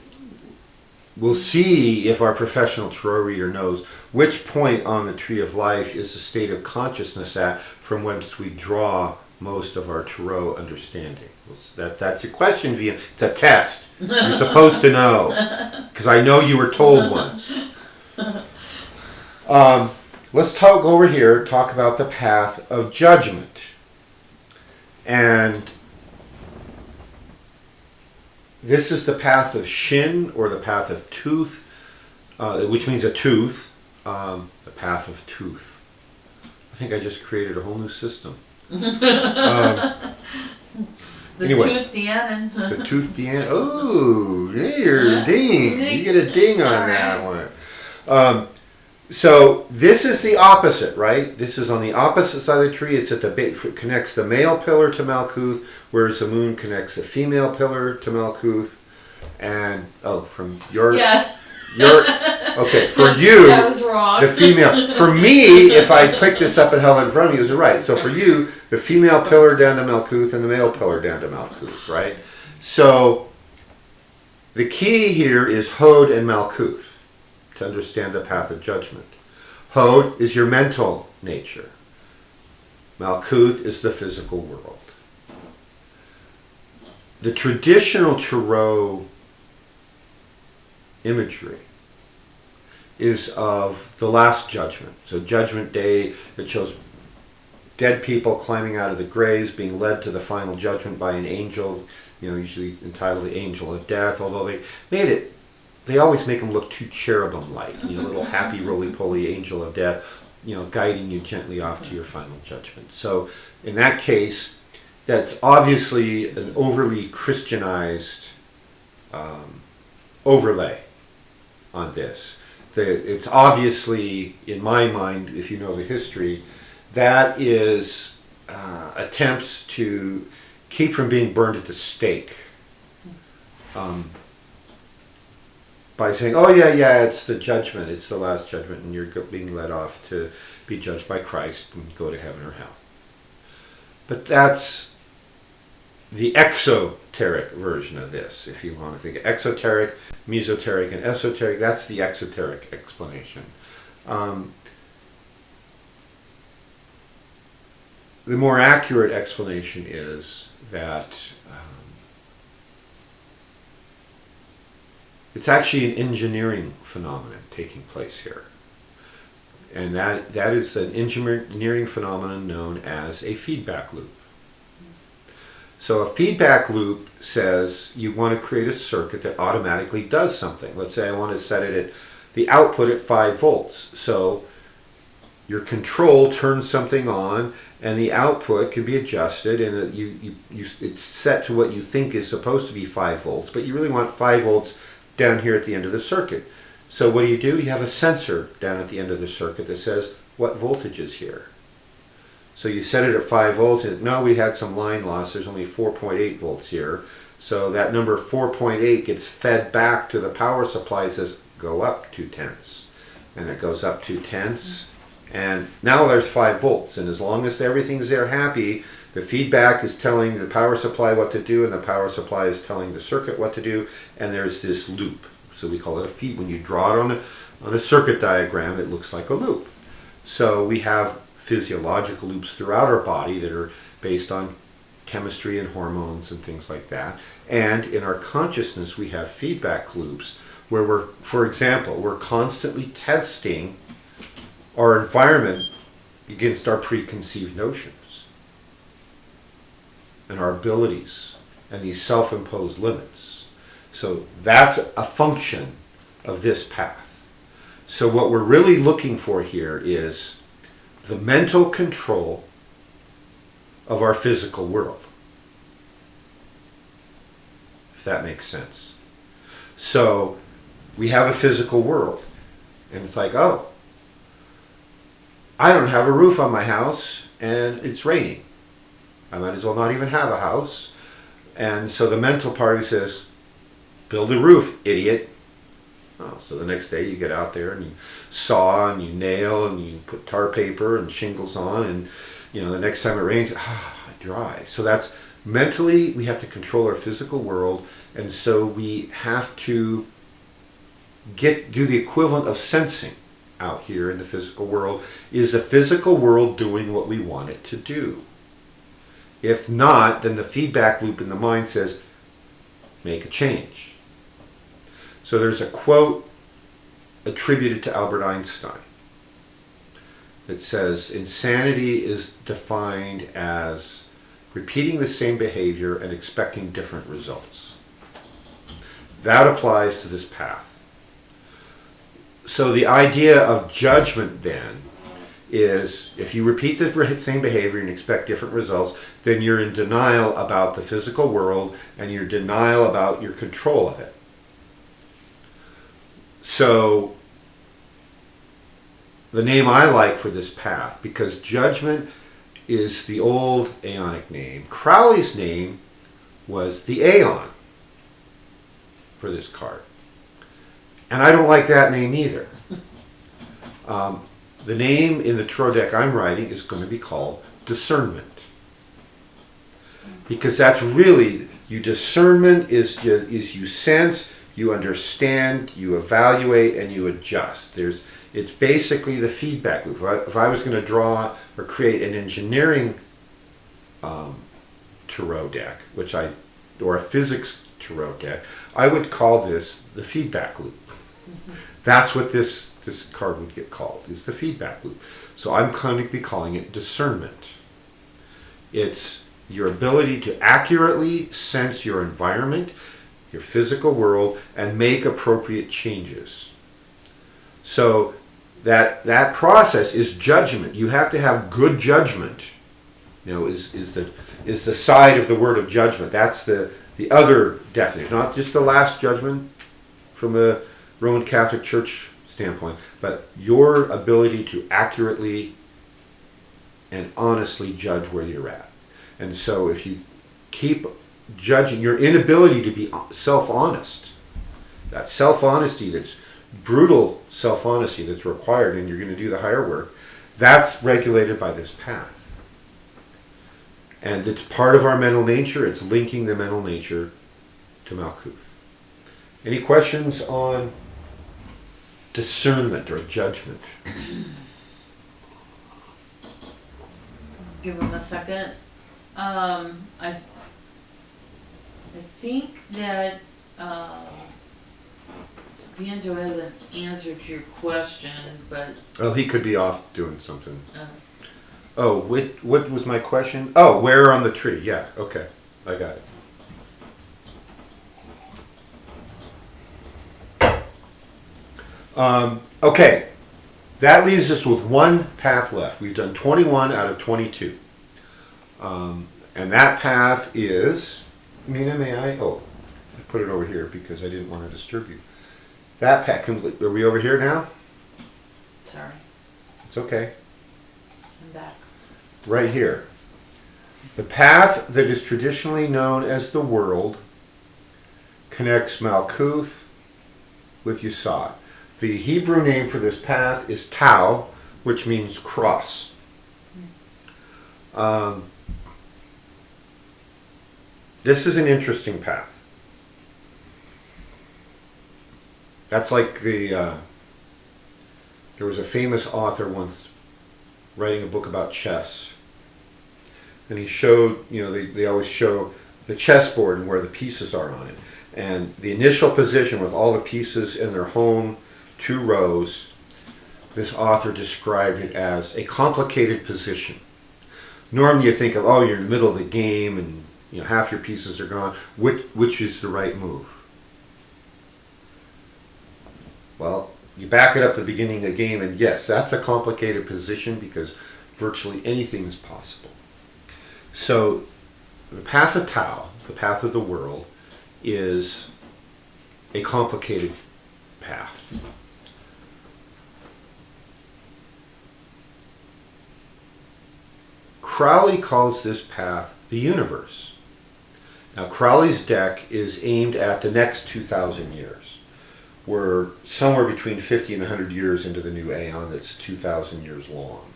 we'll see if our professional tarot reader knows which point on the tree of life is the state of consciousness at from whence we draw most of our tarot understanding. That's a question, Viento. It's a test. You're supposed to know, because I know you were told once. Let's go over here, talk about the path of judgment. And this is the path of Shin, or the path of tooth, which means a tooth. The path of tooth. I think I just created a whole new system. Anyway, Tooth Dianon. The Tooth Dianon. Oh, you're a ding. You get a ding on that one. So this is the opposite, right? This is on the opposite side of the tree. It's at the base, it connects the male pillar to Malkuth, whereas the moon connects the female pillar to Malkuth. And from your okay, for you, that was wrong. The female. For me, if I picked this up and held it in front of me, it was right. So for you, the female pillar down to Malkuth and the male pillar down to Malkuth, right? So the key here is Hod and Malkuth to understand the path of judgment. Hod is your mental nature. Malkuth is the physical world. The traditional tarot imagery is of the Last Judgment. So Judgment Day, it shows dead people climbing out of the graves, being led to the final judgment by an angel, usually entitled the Angel of Death, although they always make them look too cherubim-like, little happy roly-poly angel of death, guiding you gently off to your final judgment. So in that case, that's obviously an overly Christianized overlay on this. It's obviously, in my mind, if you know the history, that is attempts to keep from being burned at the stake. By saying, oh yeah, it's the judgment, it's the last judgment, and you're being led off to be judged by Christ and go to heaven or hell. But that's the exoteric version of this, if you want to think of exoteric, mesoteric, and esoteric. That's the exoteric explanation. The more accurate explanation is that it's actually an engineering phenomenon taking place here. And that is an engineering phenomenon known as a feedback loop. So a feedback loop says you want to create a circuit that automatically does something. Let's say I want to set it at the output at 5 volts. So your control turns something on, and the output can be adjusted, and it's set to what you think is supposed to be 5 volts, but you really want 5 volts down here at the end of the circuit. So what do? You have a sensor down at the end of the circuit that says what voltage is here. So you set it at 5 volts, and no, we had some line loss, there's only 4.8 volts here. So that number 4.8 gets fed back to the power supply, says go up 2/10. And it goes up 2/10. And now there's 5 volts, and as long as everything's there happy, the feedback is telling the power supply what to do, and the power supply is telling the circuit what to do, and there's this loop. So we call it a feed. When you draw it on a circuit diagram, it looks like a loop. So we have physiological loops throughout our body that are based on chemistry and hormones and things like that. And in our consciousness, we have feedback loops where for example, we're constantly testing our environment against our preconceived notions and our abilities and these self-imposed limits. So that's a function of this path. So what we're really looking for here is the mental control of our physical world, if that makes sense. So we have a physical world, and it's like, oh, I don't have a roof on my house, and it's raining. I might as well not even have a house. And so the mental party says, build a roof, idiot. Oh, so the next day you get out there and you saw and you nail and you put tar paper and shingles on, and the next time it rains, it dries. So that's mentally, we have to control our physical world, and so we have to do the equivalent of sensing out here in the physical world. Is the physical world doing what we want it to do? If not, then the feedback loop in the mind says, make a change. So there's a quote attributed to Albert Einstein that says, insanity is defined as repeating the same behavior and expecting different results. That applies to this path. So the idea of judgment then is, if you repeat the same behavior and expect different results, then you're in denial about the physical world, and you're in denial about your control of it. So the name I like for this path, because judgment is the old Aeonic name. Crowley's name was the Aeon for this card. And I don't like that name either. The name in the tarot deck I'm writing is going to be called Discernment. Because that's really, discernment is you sense, you understand, you evaluate, and you adjust. It's basically the feedback loop. If I was going to draw or create an engineering tarot deck, or a physics tarot deck, I would call this the feedback loop. That's what this card would get called, is the feedback loop. So I'm going to be calling it discernment. It's your ability to accurately sense your environment, your physical world, and make appropriate changes. So that process is judgment. You have to have good judgment is the side of the word of judgment. That's the other definition, not just the last judgment from a Roman Catholic Church standpoint, but your ability to accurately and honestly judge where you're at. And so if you keep judging, your inability to be self-honest, that self-honesty, that's brutal self-honesty that's required, and you're going to do the higher work, that's regulated by this path. And it's part of our mental nature. It's linking the mental nature to Malkuth. Any questions on discernment or judgment? Give them a second. I think that Viento hasn't answered your question, but Oh, he could be off doing something. Oh, what was my question? Oh, where on the tree? Yeah, okay. I got it. Okay, that leaves us with one path left. We've done 21 out of 22. And that path is, Mina, may I? Oh, I put it over here because I didn't want to disturb you. That path, are we over here now? sorry, It's okay. I'm back. Right here. The path that is traditionally known as the world connects Malkuth with Yesod. The Hebrew name for this path is Tau, which means cross. This is an interesting path. That's like there was a famous author once writing a book about chess. And he showed, they always show the chessboard and where the pieces are on it. And the initial position with all the pieces in their home 2 rows, this author described it as a complicated position. Normally you think of, you're in the middle of the game and half your pieces are gone. Which is the right move? Well, you back it up to the beginning of the game, and yes, that's a complicated position because virtually anything is possible. So the path of Tau, the path of the world, is a complicated path. Crowley calls this path the universe. Now, Crowley's deck is aimed at the next 2,000 years. We're somewhere between 50 and 100 years into the new aeon that's 2,000 years long.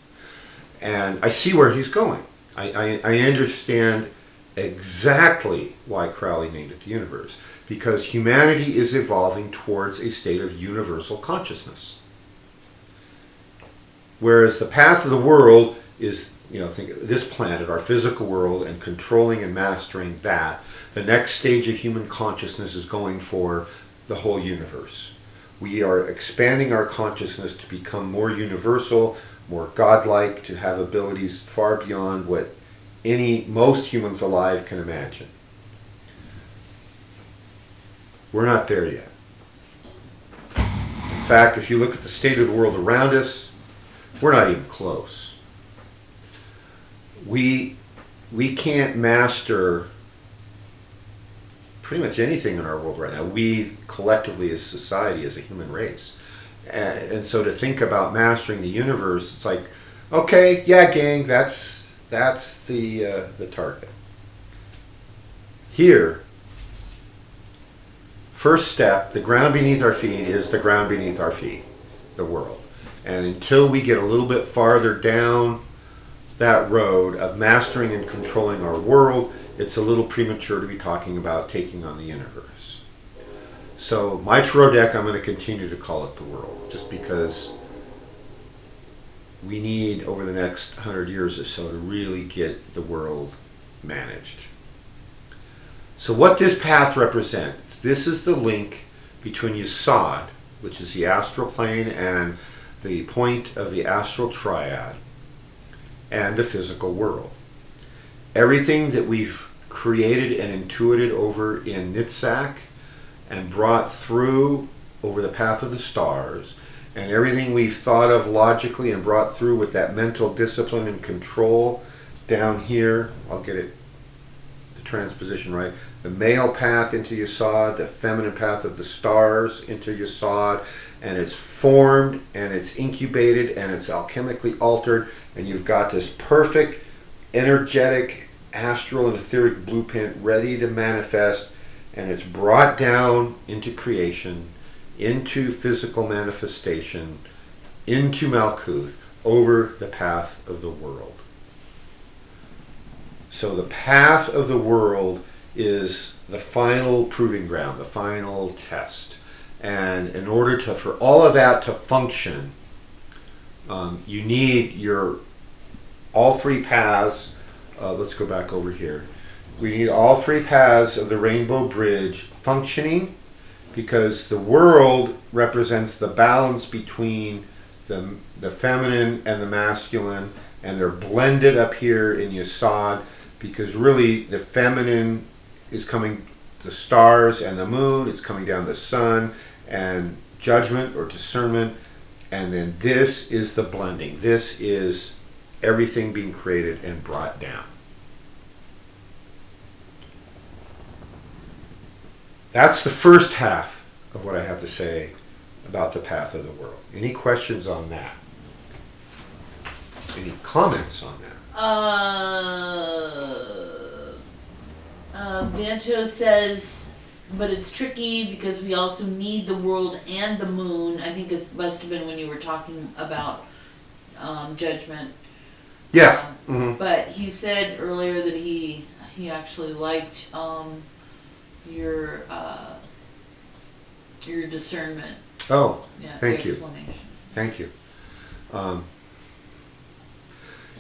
And I see where he's going. I understand exactly why Crowley named it the universe. Because humanity is evolving towards a state of universal consciousness. Whereas the path of the world is, think of this planet, our physical world, and controlling and mastering that. The next stage of human consciousness is going for the whole universe. We are expanding our consciousness to become more universal, more godlike, to have abilities far beyond what most humans alive can imagine. We're not there yet. In fact, if you look at the state of the world around us, we're not even close. We can't master pretty much anything in our world right now. We collectively as society, as a human race. And so to think about mastering the universe, it's like, okay, yeah, gang, that's the target. Here, first step, the ground beneath our feet is the ground beneath our feet, the world. And until we get a little bit farther down that road of mastering and controlling our world, it's a little premature to be talking about taking on the universe. So my tarot deck, I'm going to continue to call it the world, just because we need, over the next 100 years or so, to really get the world managed. So what this path represents, this is the link between Yesod, which is the astral plane and the point of the astral triad, and the physical world. Everything that we've created and intuited over in Nitzak and brought through over the path of the stars, and everything we've thought of logically and brought through with that mental discipline and control down here, I'll get it, the transposition right. The male path into Yesod, the feminine path of the stars into Yesod, and it's formed and it's incubated and it's alchemically altered, and you've got this perfect, energetic, astral and etheric blueprint ready to manifest, and it's brought down into creation, into physical manifestation, into Malkuth, over the path of the world. So the path of the world is the final proving ground, the final test. And in order for all of that to function, you need all three paths. Let's go back over here. We need all three paths of the Rainbow Bridge functioning, because the world represents the balance between the feminine and the masculine, and they're blended up here in Yesod, because really the feminine is coming, the stars and the moon, it's coming down the sun, and judgment or discernment, and then this is the blending. This is everything being created and brought down. That's the first half of what I have to say about the path of the world. Any questions on that? Any comments on that? Vancho says, but it's tricky because we also need the world and the moon. I think it must have been when you were talking about judgment. Yeah. But he said earlier that he actually liked your discernment. Oh, Yeah, thank you. Explanation. Thank you.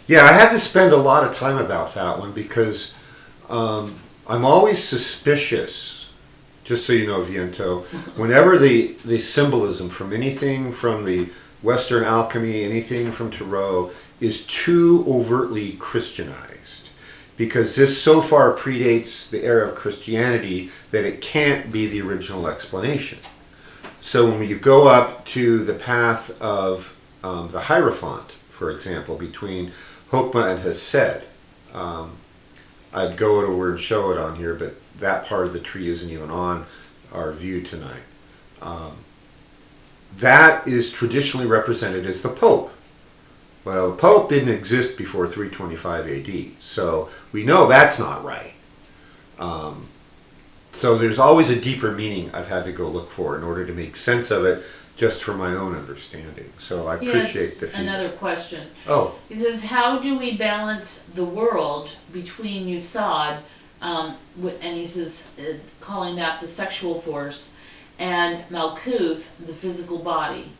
Yeah, I had to spend a lot of time about that one, because I'm always suspicious, just so you know, Viento, whenever the symbolism from anything from the Western alchemy, anything from Tarot, is too overtly Christianized, because this so far predates the era of Christianity that it can't be the original explanation. So when you go up to the path of the Hierophant, for example, between Hokmah and Hesed, I'd go over and show it on here, but that part of the tree isn't even on our view tonight. That is traditionally represented as the Pope. Well, the Pope didn't exist before 325 AD, so we know that's not right. So there's always a deeper meaning I've had to go look for in order to make sense of it, just from my own understanding. So I appreciate the feedback. Another question. Oh. He says, how do we balance the world between Yesod, and he says, calling that the sexual force, and Malkuth, the physical body,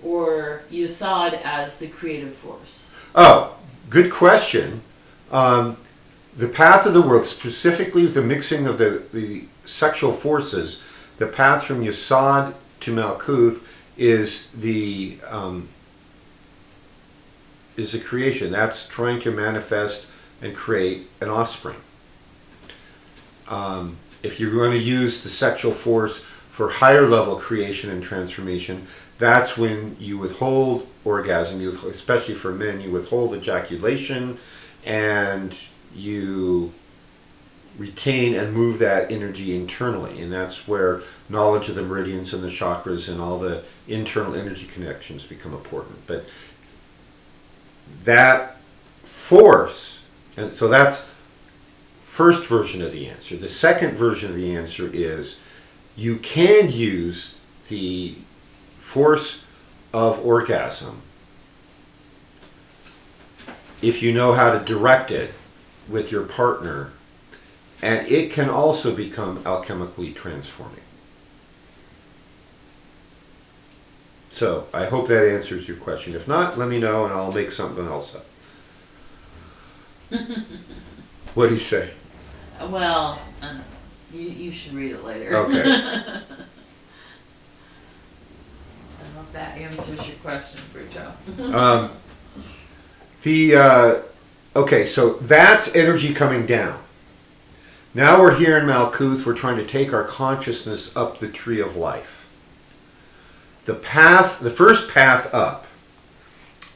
or Yesod as the creative force? Oh, good question. The path of the world, specifically the mixing of the sexual forces, the path from Yesod to Malkuth is the creation. That's trying to manifest and create an offspring. If you're going to use the sexual force for higher level creation and transformation, that's when you withhold orgasm, especially for men, you withhold ejaculation, and you retain and move that energy internally. And that's where knowledge of the meridians and the chakras and all the internal energy connections become important. But that force, and so that's first version of the answer. The second version of the answer is you can use the force of orgasm if you know how to direct it with your partner, and it can also become alchemically transforming. So I hope that answers your question. If not, let me know and I'll make something else up. What do you say? Well, you should read it later. Okay. I don't know if that answers your question, Brucho. Okay, so that's energy coming down. Now we're here in Malkuth, we're trying to take our consciousness up the tree of life. The first path up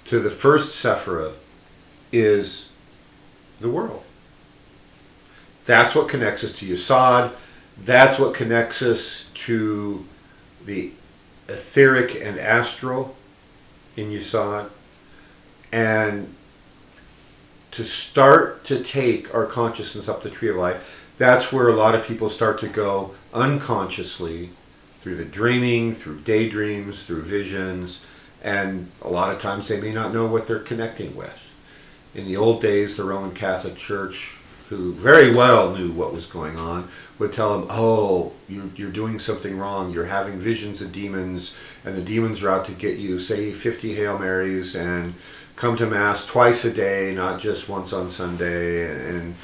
to the first Sephiroth is the world. That's what connects us to Yesod. That's what connects us to the etheric and astral in Yesod. And to start to take our consciousness up the tree of life, that's where a lot of people start to go unconsciously through the dreaming, through daydreams, through visions, and a lot of times they may not know what they're connecting with. In the old days, the Roman Catholic Church, who very well knew what was going on, would tell them, oh, you're doing something wrong, you're having visions of demons, and the demons are out to get you. Say 50 Hail Marys and come to Mass twice a day, not just once on Sunday,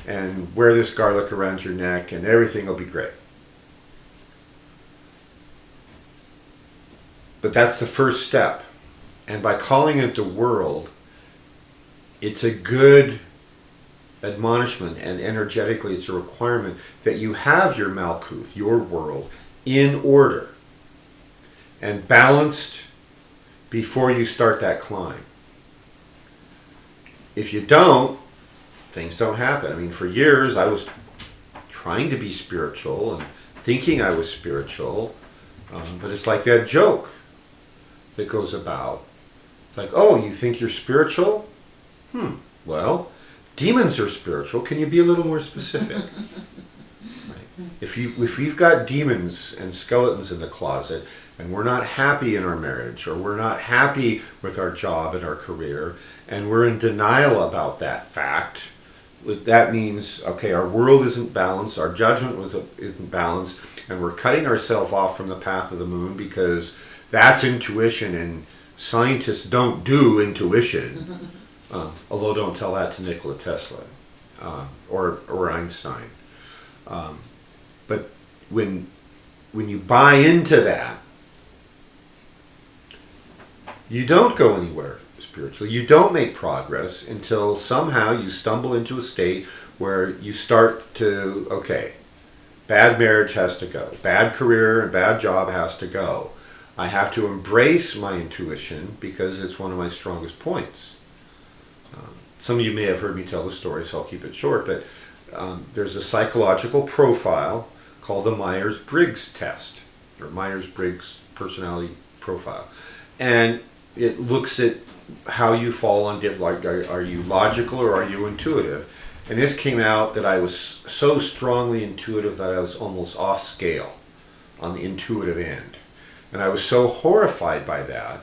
and wear this garlic around your neck, and everything will be great. But that's the first step. And by calling it the world, it's a good admonishment, and energetically it's a requirement that you have your Malkuth, your world, in order and balanced before you start that climb. If you don't, things don't happen. I mean, for years I was trying to be spiritual and thinking I was spiritual, but it's like that joke that goes about. It's like, oh, you think you're spiritual? Well, demons are spiritual. Can you be a little more specific? Right. If we've got demons and skeletons in the closet, and we're not happy in our marriage, or we're not happy with our job and our career, and we're in denial about that fact, that means, okay, our world isn't balanced, our judgment isn't balanced, and we're cutting ourselves off from the path of the moon because that's intuition, and scientists don't do intuition. Although don't tell that to Nikola Tesla or Einstein. But when you buy into that, you don't go anywhere spiritually. You don't make progress until somehow you stumble into a state where you start to, okay, bad marriage has to go. Bad career and bad job has to go. I have to embrace my intuition because it's one of my strongest points. Some of you may have heard me tell the story, so I'll keep it short, but there's a psychological profile called the Myers-Briggs test, or Myers-Briggs personality profile. And it looks at how you fall on different, like, are you logical or are you intuitive? And this came out that I was so strongly intuitive that I was almost off scale on the intuitive end. And I was so horrified by that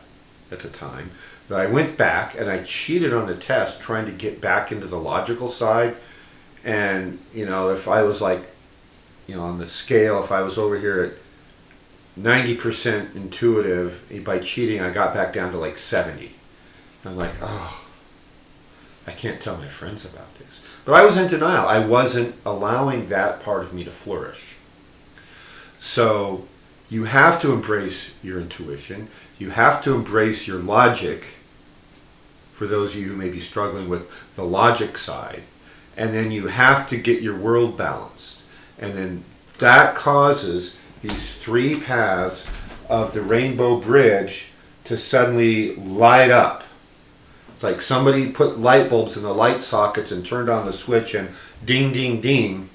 at the time that I went back and I cheated on the test trying to get back into the logical side. And, if I was like, on the scale, if I was over here at 90% intuitive, by cheating I got back down to like 70. And I'm like, oh, I can't tell my friends about this. But I was in denial. I wasn't allowing that part of me to flourish. So you have to embrace your intuition. You have to embrace your logic, for those of you who may be struggling with the logic side. And then you have to get your world balanced. And then that causes these three paths of the rainbow bridge to suddenly light up. It's like somebody put light bulbs in the light sockets and turned on the switch and ding, ding, ding.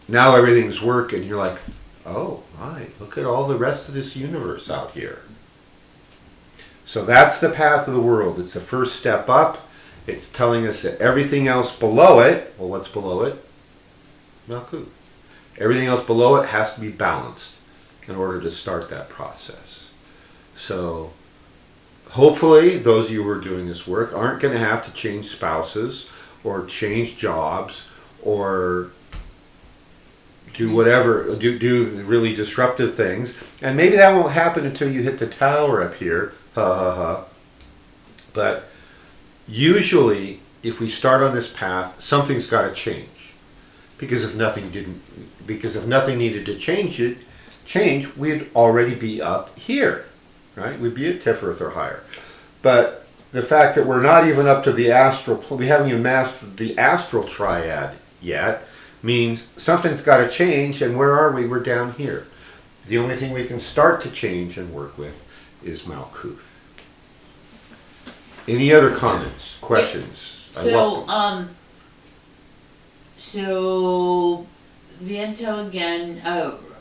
Now everything's working. You're like, oh my, look at all the rest of this universe out here. So that's the path of the world. It's the first step up. It's telling us that everything else below it, well, what's below it? Malkuth. Everything else below it has to be balanced in order to start that process. So hopefully those of you who are doing this work aren't going to have to change spouses or change jobs or do whatever, do the really disruptive things. And maybe that won't happen until you hit the tower up here. But usually, if we start on this path, something's got to change. Because if nothing needed to change, we'd already be up here, right? We'd be at Tifereth or higher. But the fact that we're not even up to the astral, we haven't even mastered the astral triad yet, means something's got to change. And where are we? We're down here. The only thing we can start to change and work with is Malkuth. Any other comments, questions? So, So, Viento again,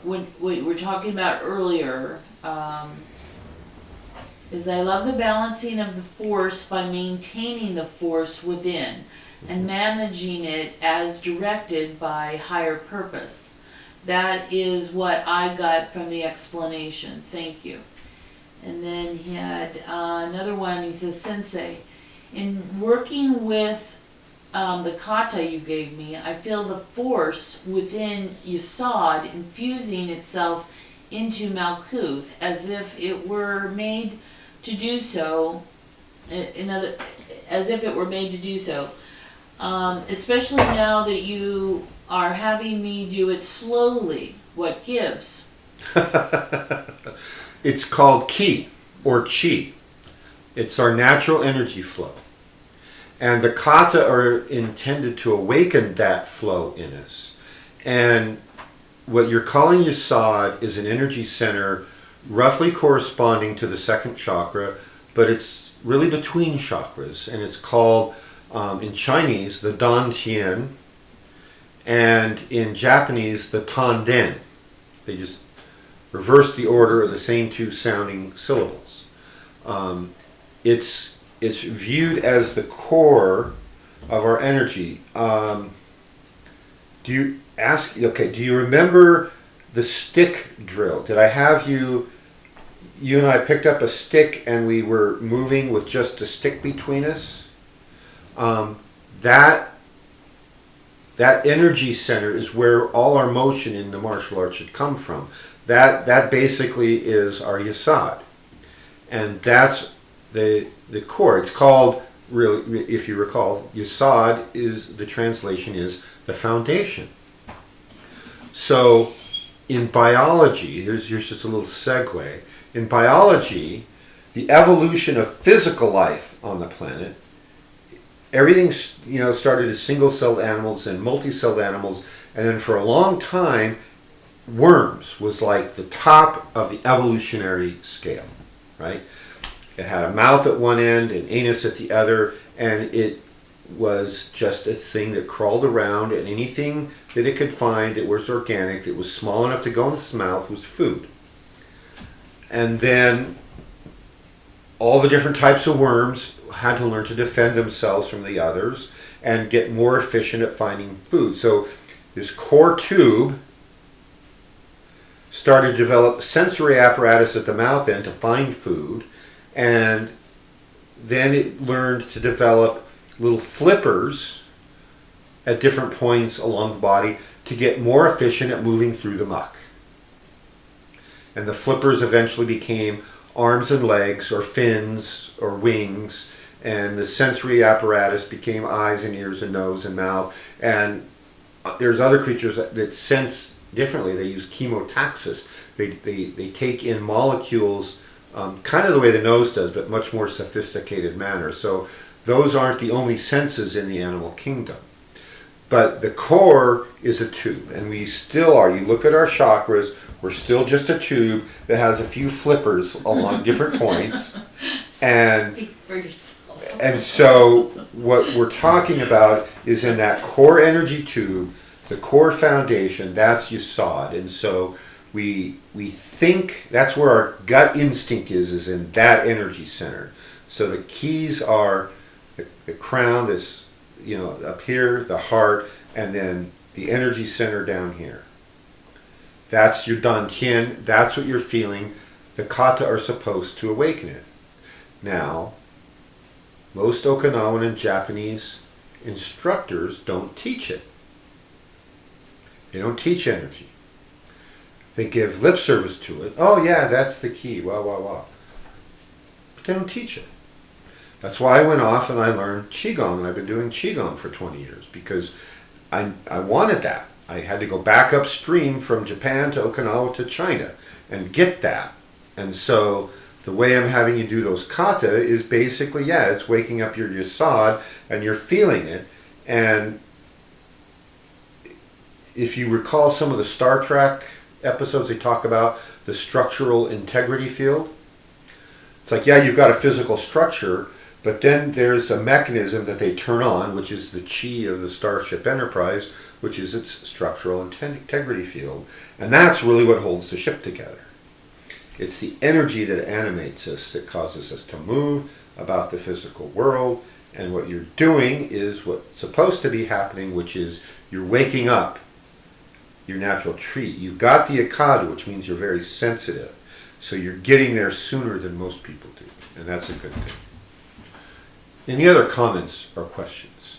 what we were talking about earlier, is I love the balancing of the force by maintaining the force within and managing it as directed by higher purpose. That is what I got from the explanation. Thank you. And then he had another one. He says, Sensei, in working with the kata you gave me, I feel the force within Yesod infusing itself into Malkuth as if it were made to do so. As if it were made to do so. Especially now that you are having me do it slowly. What gives? It's called ki, or chi. It's our natural energy flow. And the kata are intended to awaken that flow in us. And what you're calling Yesod is an energy center roughly corresponding to the second chakra, but it's really between chakras. And it's called, in Chinese, the Dantian, and in Japanese, the Tanden. They just reverse the order of the same two sounding syllables. It's viewed as the core of our energy. Do you remember the stick drill? Did I have you and I picked up a stick and we were moving with just the stick between us? That energy center is where all our motion in the martial arts should come from. That basically is our Yesod. And that's the core. It's called, really, if you recall, Yesod is, the translation is the foundation. So in biology, here's just a little segue. In biology, the evolution of physical life on the planet, everything started as single-celled animals and multi-celled animals, and then for a long time, worms was like the top of the evolutionary scale, right? It had a mouth at one end, an anus at the other, and it was just a thing that crawled around, and anything that it could find that was organic, that was small enough to go in its mouth, was food. And then all the different types of worms had to learn to defend themselves from the others and get more efficient at finding food. So this core tube started to develop sensory apparatus at the mouth end to find food, and then it learned to develop little flippers at different points along the body to get more efficient at moving through the muck. And the flippers eventually became arms and legs, or fins, or wings, and the sensory apparatus became eyes and ears and nose and mouth. And there's other creatures that sense differently. They use chemotaxis. They take in molecules kind of the way the nose does, but much more sophisticated manner. So those aren't the only senses in the animal kingdom. But the core is a tube, and we still are. You look at our chakras, we're still just a tube that has a few flippers along different points. And Speak for yourself. And so what we're talking about is in that core energy tube, the core foundation, that's Yesod. And so we think that's where our gut instinct is in that energy center. So the keys are the crown, this, up here, the heart, and then the energy center down here. That's your Dantian. That's what you're feeling. The kata are supposed to awaken it. Now, most Okinawan and Japanese instructors don't teach it. They don't teach energy. They give lip service to it. Oh yeah, that's the key. Wah, wah, wah. But they don't teach it. That's why I went off and I learned Qigong, and I've been doing Qigong for 20 years because I wanted that. I had to go back upstream from Japan to Okinawa to China and get that. And so the way I'm having you do those kata is basically, it's waking up your Yesod and you're feeling it. And if you recall some of the Star Trek episodes, they talk about the structural integrity field. It's like, you've got a physical structure, But then there's a mechanism that they turn on, which is the chi of the Starship Enterprise, which is its structural integrity field. And that's really what holds the ship together. It's the energy that animates us, that causes us to move about the physical world. And what you're doing is what's supposed to be happening, which is you're waking up your natural tree. You've got the Akadu, which means you're very sensitive. So you're getting there sooner than most people do. And that's a good thing. Any other comments or questions?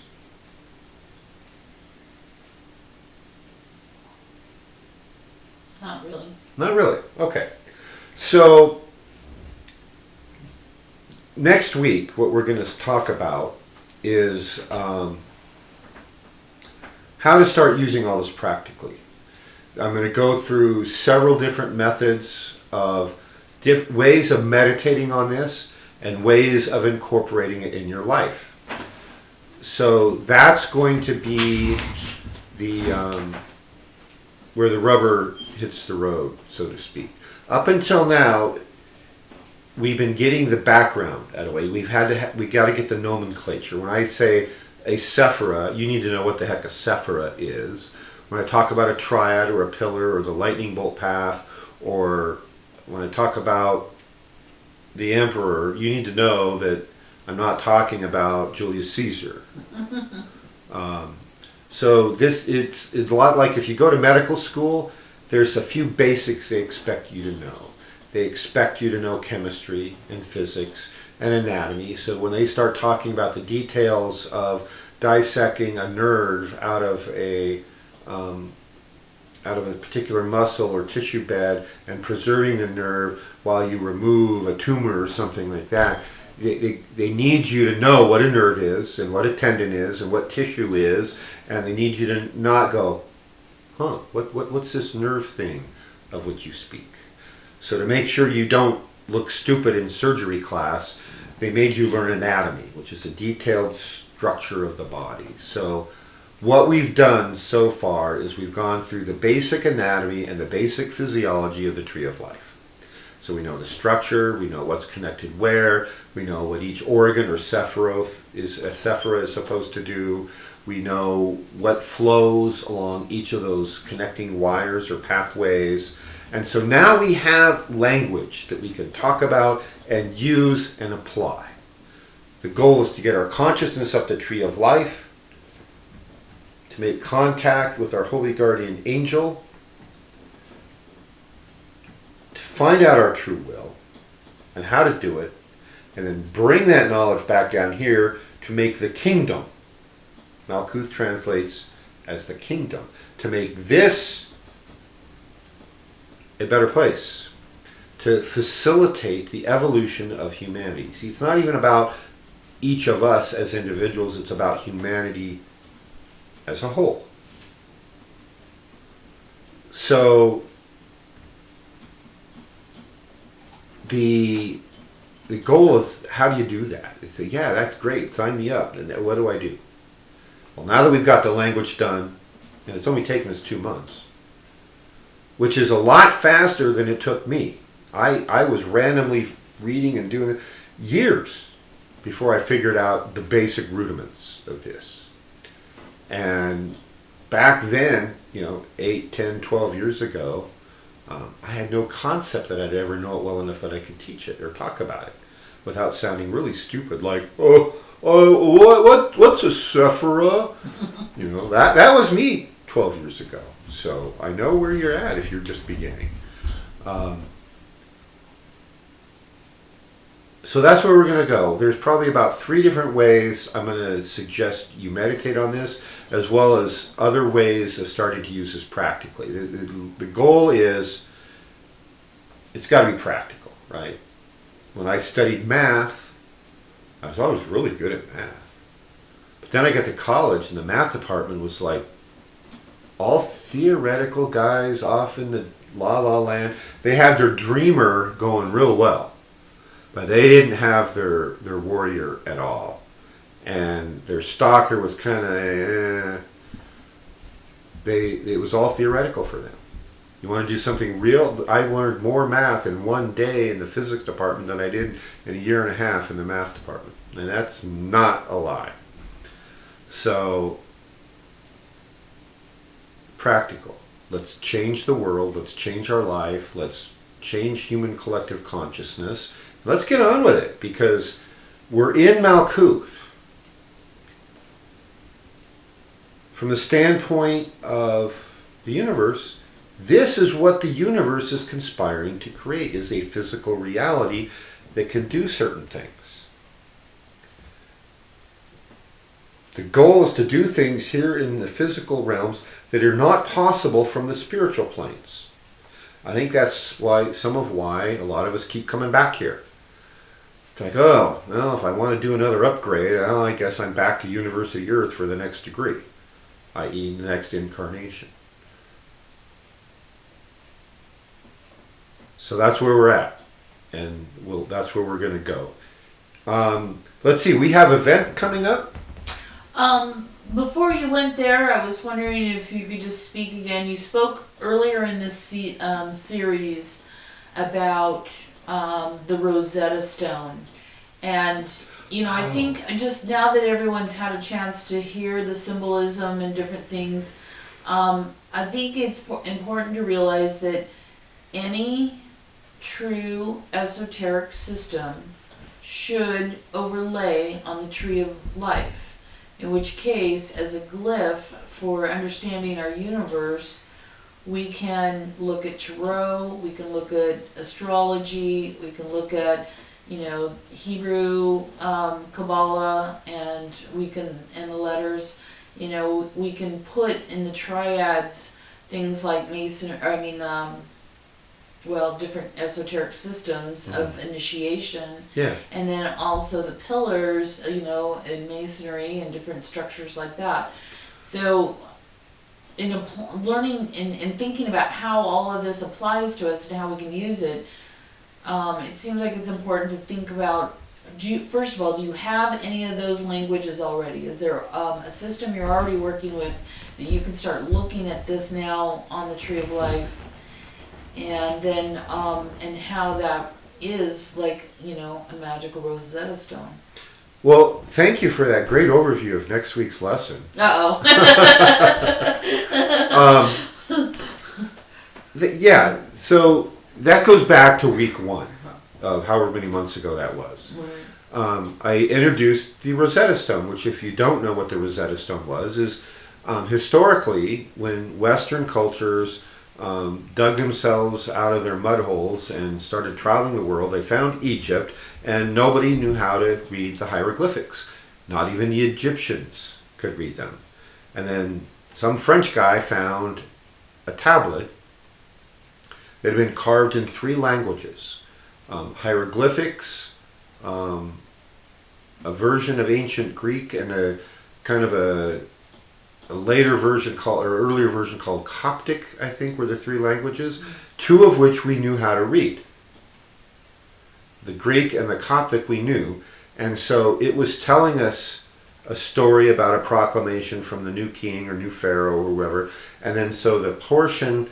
Not really. Not really. Okay. So next week, what we're going to talk about is how to start using all this practically. I'm going to go through several different methods of ways of meditating on this and ways of incorporating it in your life. So that's going to be the where the rubber hits the road, so to speak. Up until now, we've been getting the background out of the way. We got to get the nomenclature. When I say a sephira, you need to know what the heck a sephira is. When I talk about a triad or a pillar or the lightning bolt path, or when I talk about the emperor, you need to know that I'm not talking about Julius Caesar. So it's a lot like if you go to medical school, there's a few basics they expect you to know. They expect you to know chemistry and physics and anatomy. So when they start talking about the details of dissecting a nerve out of a particular muscle or tissue bed and preserving the nerve while you remove a tumor or something like that, they need you to know what a nerve is and what a tendon is and what tissue is, and they need you to not go, what's this nerve thing of which you speak? So to make sure you don't look stupid in surgery class, they made you learn anatomy, which is a detailed structure of the body. So what we've done so far is we've gone through the basic anatomy and the basic physiology of the tree of life. So we know the structure, we know what's connected where, we know what each organ or sephira is supposed to do, we know what flows along each of those connecting wires or pathways. And so now we have language that we can talk about and use and apply. The goal is to get our consciousness up the tree of life, to make contact with our holy guardian angel, to find out our true will and how to do it, and then bring that knowledge back down here to make the kingdom. Malkuth translates as the kingdom. To make this a better place. To facilitate the evolution of humanity. See, it's not even about each of us as individuals, it's about humanity as a whole. So the goal is, how do you do that? It's yeah, that's great, sign me up. And what do I do? Well, now that we've got the language done, and it's only taken us 2 months, which is a lot faster than it took me. I was randomly reading and doing it years before I figured out the basic rudiments of this. And back then, 8, 10, 12 years ago, I had no concept that I'd ever know it well enough that I could teach it or talk about it without sounding really stupid, like, what's a sephira? That was me 12 years ago. So I know where you're at if you're just beginning. So that's where we're going to go. There's probably about 3 different ways I'm going to suggest you meditate on this, as well as other ways of starting to use this practically. The goal is, it's got to be practical, right? When I studied math, I was always really good at math. But then I got to college, and the math department was like all theoretical guys off in the la-la land. They had their dreamer going real well. But they didn't have their warrior at all. And their stalker was kind of, it was all theoretical for them. You want to do something real? I learned more math in one day in the physics department than I did in a year and a half in the math department. And that's not a lie. So, practical. Let's change the world. Let's change our life. Let's change human collective consciousness. Let's get on with it, because we're in Malkuth. From the standpoint of the universe, this is what the universe is conspiring to create, is a physical reality that can do certain things. The goal is to do things here in the physical realms that are not possible from the spiritual planes. I think that's why a lot of us keep coming back here. It's like, oh, well, if I want to do another upgrade, well, I guess I'm back to University Earth for the next degree, i.e. the next incarnation. So that's where we're at, and that's where we're going to go. Let's see, we have an event coming up. Before you went there, I was wondering if you could just speak again. You spoke earlier in this series about the Rosetta Stone. And, I think just now that everyone's had a chance to hear the symbolism and different things, I think it's important to realize that any true esoteric system should overlay on the Tree of Life. In which case, as a glyph for understanding our universe, we can look at tarot, we can look at astrology, we can look at, Hebrew, Kabbalah, and and the letters, we can put in the triads things like different esoteric systems of initiation. Yeah. And then also the pillars, in masonry and different structures like that. So, in learning and thinking about how all of this applies to us and how we can use it, it seems like it's important to think about, first of all, do you have any of those languages already? Is there a system you're already working with that you can start looking at this now on the Tree of Life? And then, and how that is like, a magical Rosetta Stone. Well, thank you for that great overview of next week's lesson. Uh-oh. Yeah, so that goes back to week 1 of however many months ago that was. Right. I introduced the Rosetta Stone, which, if you don't know what the Rosetta Stone was, is historically when Western cultures dug themselves out of their mud holes and started traveling the world, they found Egypt, and nobody knew how to read the hieroglyphics. Not even the Egyptians could read them. And then some French guy found a tablet that had been carved in 3 languages. Hieroglyphics, a version of ancient Greek, and a kind of a later version earlier version called Coptic, I think, were the 3 languages, 2 of which we knew how to read. The Greek and the Coptic we knew, and so it was telling us a story about a proclamation from the new king or new pharaoh or whoever, and then so the portion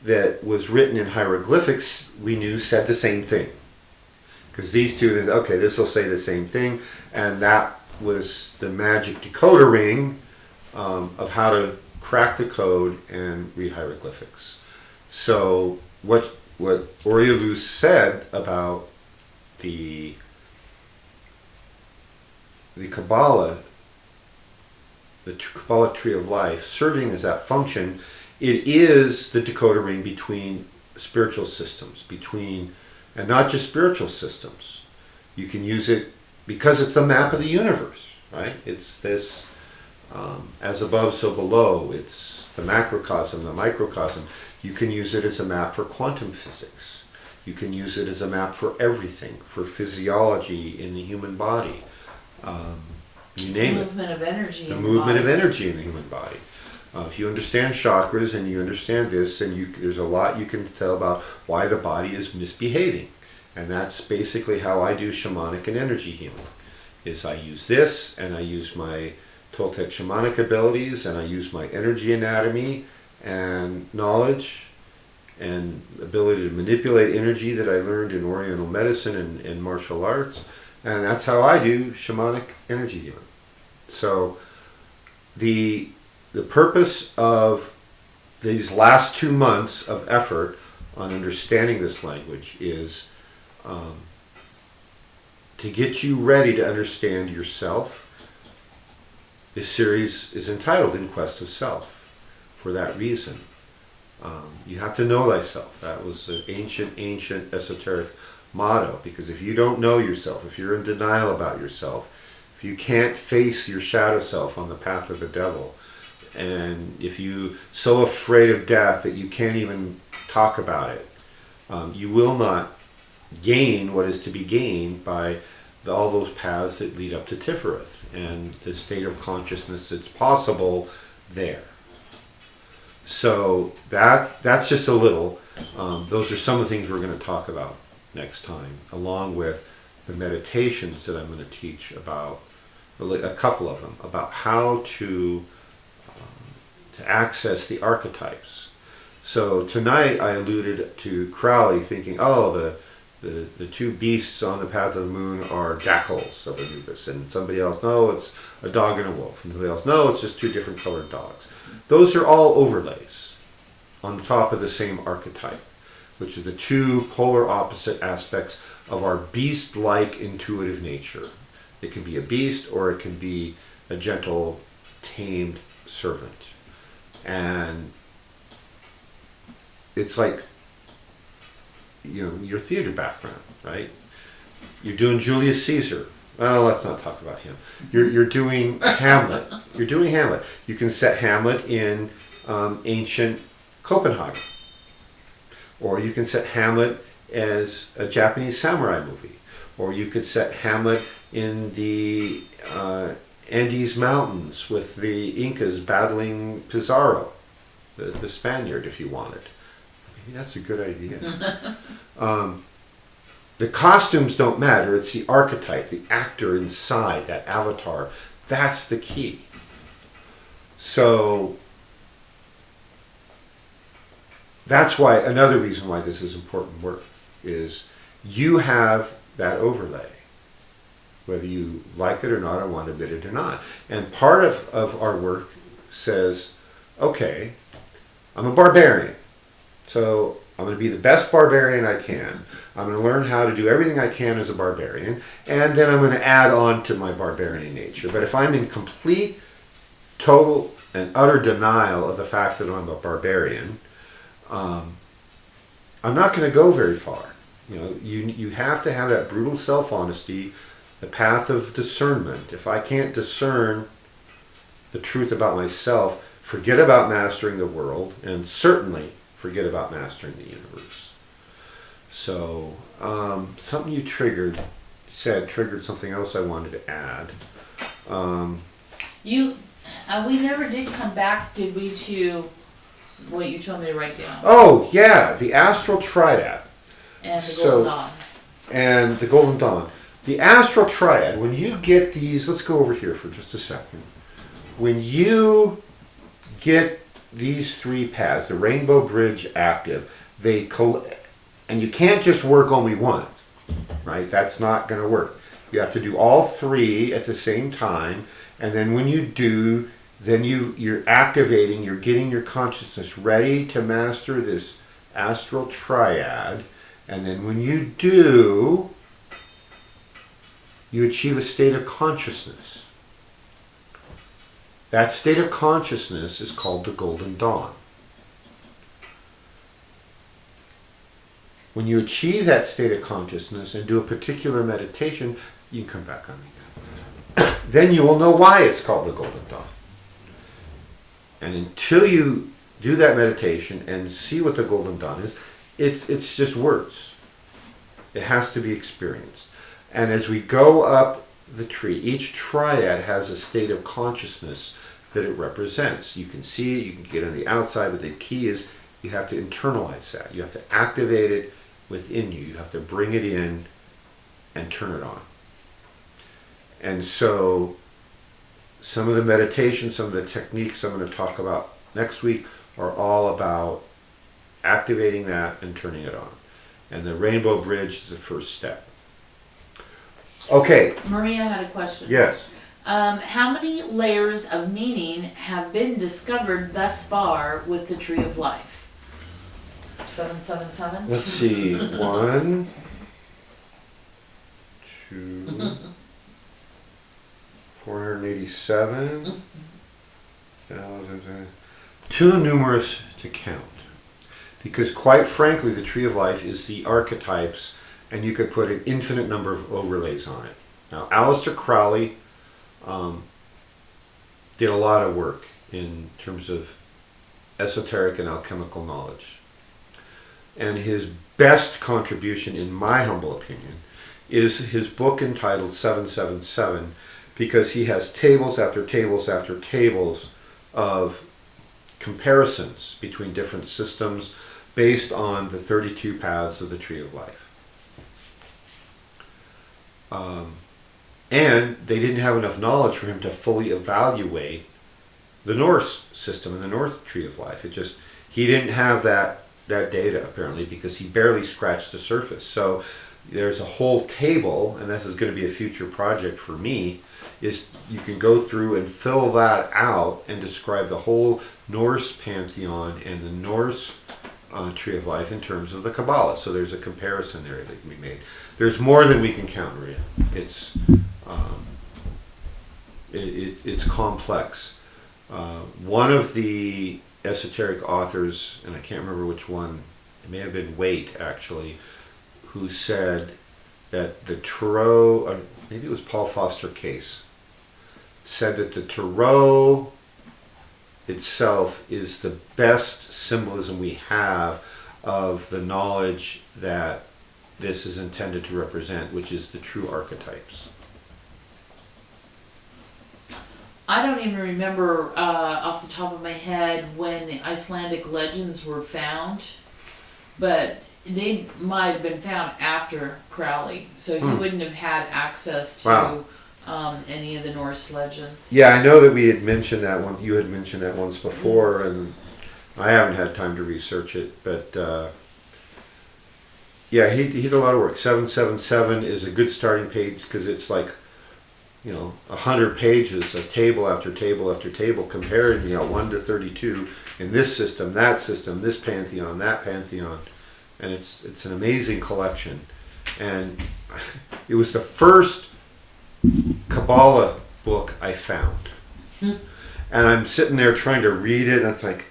that was written in hieroglyphics we knew said the same thing. Because these 2, okay, this will say the same thing, and that was the magic decoder ring of how to crack the code and read hieroglyphics. So what Aurelius said about the Kabbalah, the Kabbalah Tree of Life, serving as that function, it is the decoder ring between spiritual systems, and not just spiritual systems. You can use it because it's the map of the universe, right? It's this as above, so below. It's the macrocosm, the microcosm. You can use it as a map for quantum physics. You can use it as a map for everything, for physiology in the human body. You name it. The movement of energy. The movement of energy in the human body. If you understand chakras and you understand this, and there's a lot you can tell about why the body is misbehaving. And that's basically how I do shamanic and energy healing. Is I use this, and I use my Toltec shamanic abilities, and I use my energy anatomy and knowledge, and ability to manipulate energy that I learned in Oriental medicine and martial arts. And that's how I do shamanic energy healing. So the purpose of these last 2 months of effort on understanding this language is to get you ready to understand yourself. This series is entitled In Quest of Self for that reason. You have to know thyself. That was an ancient esoteric motto, because if you don't know yourself, if you're in denial about yourself, if you can't face your shadow self on the path of the devil, and if you're so afraid of death that you can't even talk about it, you will not gain what is to be gained by all those paths that lead up to Tifereth and the state of consciousness that's possible there. So that's just a little. Those are some of the things we're going to talk about next time, along with the meditations that I'm going to teach about, a couple of them, about how to access the archetypes. So tonight I alluded to Crowley thinking, oh, the two beasts on the path of the moon are jackals of Anubis, and somebody else, no, it's a dog and a wolf, and somebody else, no, it's just two different colored dogs. Those are all overlays on the top of the same archetype, which are the two polar opposite aspects of our beast-like intuitive nature. It can be a beast or it can be a gentle, tamed servant. And it's like, your theater background, right? You're doing Julius Caesar. Well, let's not talk about him. You're doing Hamlet. You're doing Hamlet. You can set Hamlet in ancient Copenhagen. Or you can set Hamlet as a Japanese samurai movie. Or you could set Hamlet in the Andes Mountains with the Incas battling Pizarro, the Spaniard, if you wanted. Maybe that's a good idea. The costumes don't matter. It's the archetype, the actor inside, that avatar. That's the key. So that's why, another reason why this is important work is you have that overlay. Whether you like it or not, I want to admit it or not. And part of our work says, okay, I'm a barbarian. So I'm going to be the best barbarian I can. I'm going to learn how to do everything I can as a barbarian. And then I'm going to add on to my barbarian nature. But if I'm in complete, total, and utter denial of the fact that I'm a barbarian, I'm not going to go very far. You have to have that brutal self-honesty, the path of discernment. If I can't discern the truth about myself, forget about mastering the world, and certainly forget about mastering the universe. So, something you triggered something else I wanted to add. We never did come back, did we, to what you told me to write down? Oh, yeah, the astral triad. And the Golden Dawn. And the Golden Dawn. The astral triad, when you get these, let's go over here for just a second. When you get these three paths, the Rainbow Bridge active, and you can't just work only one, right? That's not going to work. You have to do all three at the same time, and then when you do, then you're activating, you're getting your consciousness ready to master this astral triad, and then when you do, you achieve a state of consciousness. That state of consciousness is called the Golden Dawn. When you achieve that state of consciousness and do a particular meditation, you can come back on again. Then you will know why it's called the Golden Dawn. And until you do that meditation and see what the Golden Dawn is, it's just words. It has to be experienced. And as we go up the tree, each triad has a state of consciousness that it represents. You can see it, you can get on the outside, but the key is you have to internalize that. You have to activate it within you. You have to bring it in and turn it on. And so some of the meditations, some of the techniques I'm going to talk about next week are all about activating that and turning it on. And the Rainbow Bridge is the first step. Okay, Maria had a question. yes. How many layers of meaning have been discovered thus far with the Tree of Life? 777? Let's see. 1, 2, 487. Too numerous to count. Because quite frankly, the Tree of Life is the archetypes, and you could put an infinite number of overlays on it. Now, Aleister Crowley did a lot of work in terms of esoteric and alchemical knowledge. And his best contribution, in my humble opinion, is his book entitled 777, because he has tables after tables after tables of comparisons between different systems based on the 32 paths of the Tree of Life. And they didn't have enough knowledge for him to fully evaluate the Norse system and the Norse Tree of Life. He didn't have that data apparently, because he barely scratched the surface. So there's a whole table, and this is going to be a future project for me, is you can go through and fill that out and describe the whole Norse pantheon and the Norse Tree of Life in terms of the Kabbalah. So there's a comparison there that can be made. There's more than we can count, Maria. It's complex. One of the esoteric authors, and I can't remember which one, it may have been Waite actually, who said that the Tarot, maybe it was Paul Foster Case, said that the Tarot itself is the best symbolism we have of the knowledge that this is intended to represent, which is the true archetypes. I don't even remember off the top of my head when the Icelandic legends were found, but they might have been found after Crowley, so he wouldn't have had access to any of the Norse legends. Yeah, I know that we had mentioned that one. You had mentioned that once before, and I haven't had time to research it, but yeah, he did a lot of work. 777 is a good starting page because it's like, 100 pages of table after table after table comparing 1 to 32 in this system, this pantheon, that pantheon, and it's an amazing collection. And it was the first Kabbalah book I found, and I'm sitting there trying to read it, and it's like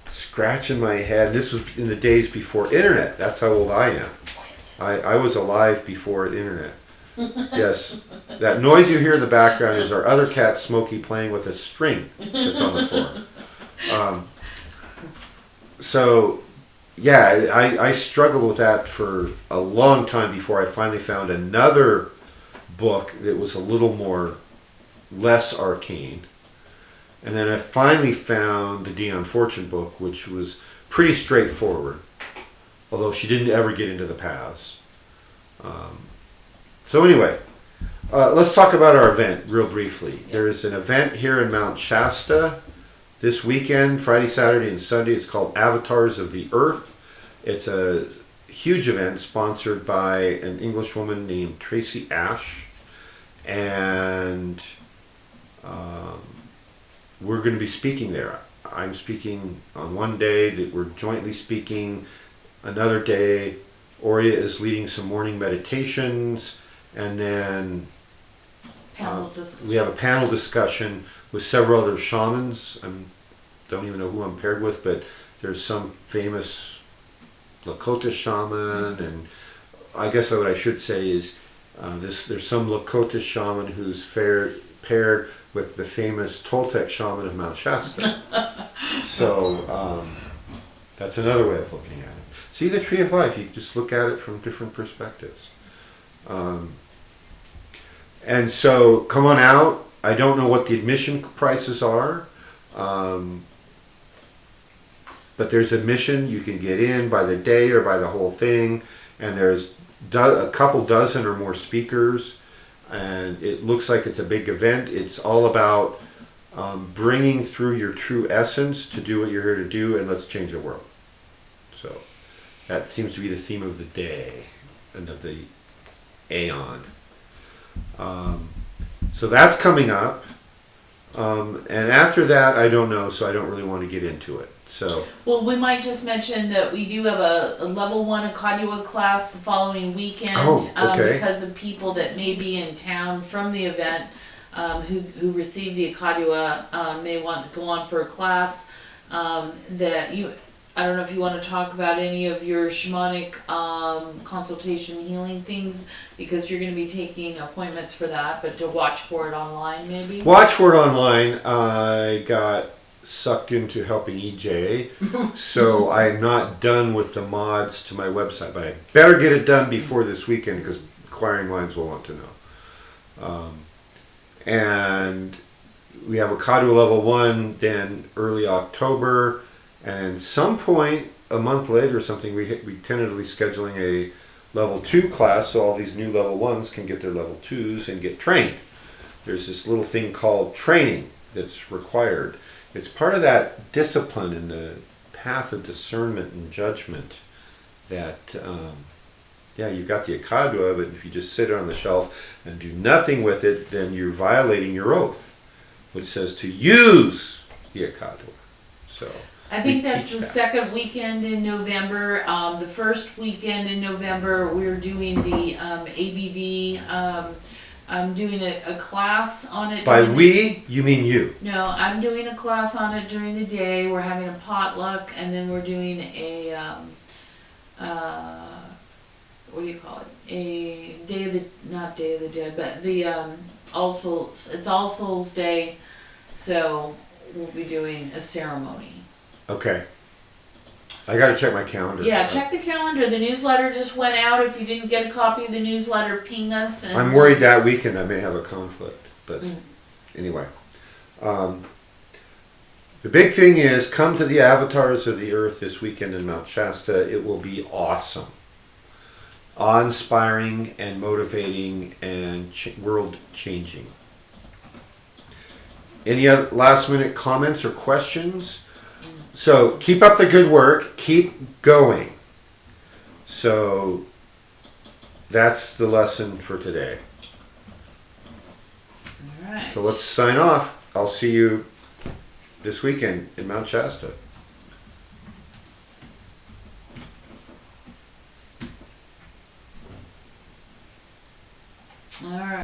scratching my head. And this was in the days before internet. That's how old I am. I was alive before the internet. Yes, that noise you hear in the background is our other cat Smokey playing with a string that's on the floor. So yeah, I struggled with that for a long time before I finally found another book that was a little less arcane. And then I finally found the Dion Fortune book, which was pretty straightforward, although she didn't ever get into the paths. So anyway, let's talk about our event real briefly. There is an event here in Mount Shasta this weekend, Friday, Saturday, and Sunday. It's called Avatars of the Earth. It's a huge event sponsored by an English woman named Tracy Ash. And we're going to be speaking there. I'm speaking on one day, that we're jointly speaking another day. Oria is leading some morning meditations, and then we have a panel discussion with several other shamans. I don't even know who I'm paired with, but there's some famous Lakota shaman, and I guess what I should say is there's some Lakota shaman who's paired with the famous Toltec shaman of Mount Shasta. So that's another way of looking at it. See the Tree of Life, you just look at it from different perspectives. And so come on out. I don't know what the admission prices are, but there's admission. You can get in by the day or by the whole thing, and there's a couple dozen or more speakers, and it looks like it's a big event. It's all about bringing through your true essence to do what you're here to do, and let's change the world. So that seems to be the theme of the day and of the aeon. So that's coming up. And after that, I don't know, so I don't really want to get into it. So Well, we might just mention that we do have a level 1 Akadua class the following weekend. Oh, okay. Because of people that may be in town from the event, who received the Akadua, may want to go on for a class. I don't know if you want to talk about any of your shamanic consultation healing things, because you're going to be taking appointments for that, but to watch for it online maybe. watch for it online. I got sucked into helping EJ, so I am not done with the mods to my website, but I better get it done before this weekend because inquiring minds will want to know. And we have a Kadua level 1 then early October, and at some point a month later or something we tentatively scheduling a level 2 class, so all these new level 1s can get their level 2s and get trained. There's this little thing called training that's required. It's part of that discipline in the path of discernment and judgment that, you've got the Akadua, but if you just sit it on the shelf and do nothing with it, then you're violating your oath, which says to use the Akadua. So I think we that's teach the that. second weekend in November. The first weekend in November, we're doing the ABD. I'm doing a class on it. By during the- we, you mean you. No, I'm doing a class on it during the day. We're having a potluck, and then we're doing a what do you call it? A day of the, not Day of the Dead, but the All Souls. It's All Souls Day, so we'll be doing a ceremony. Okay. I got to check my calendar. Yeah, check the calendar. The newsletter just went out. If you didn't get a copy of the newsletter, ping us. And I'm worried that weekend I may have a conflict, but anyway. The big thing is come to the Avatars of the Earth this weekend in Mount Shasta. It will be awesome. Awe-inspiring and motivating and world-changing. Any other last-minute comments or questions? So keep up the good work. Keep going. So that's the lesson for today. All right. So let's sign off. I'll see you this weekend in Mount Shasta. All right.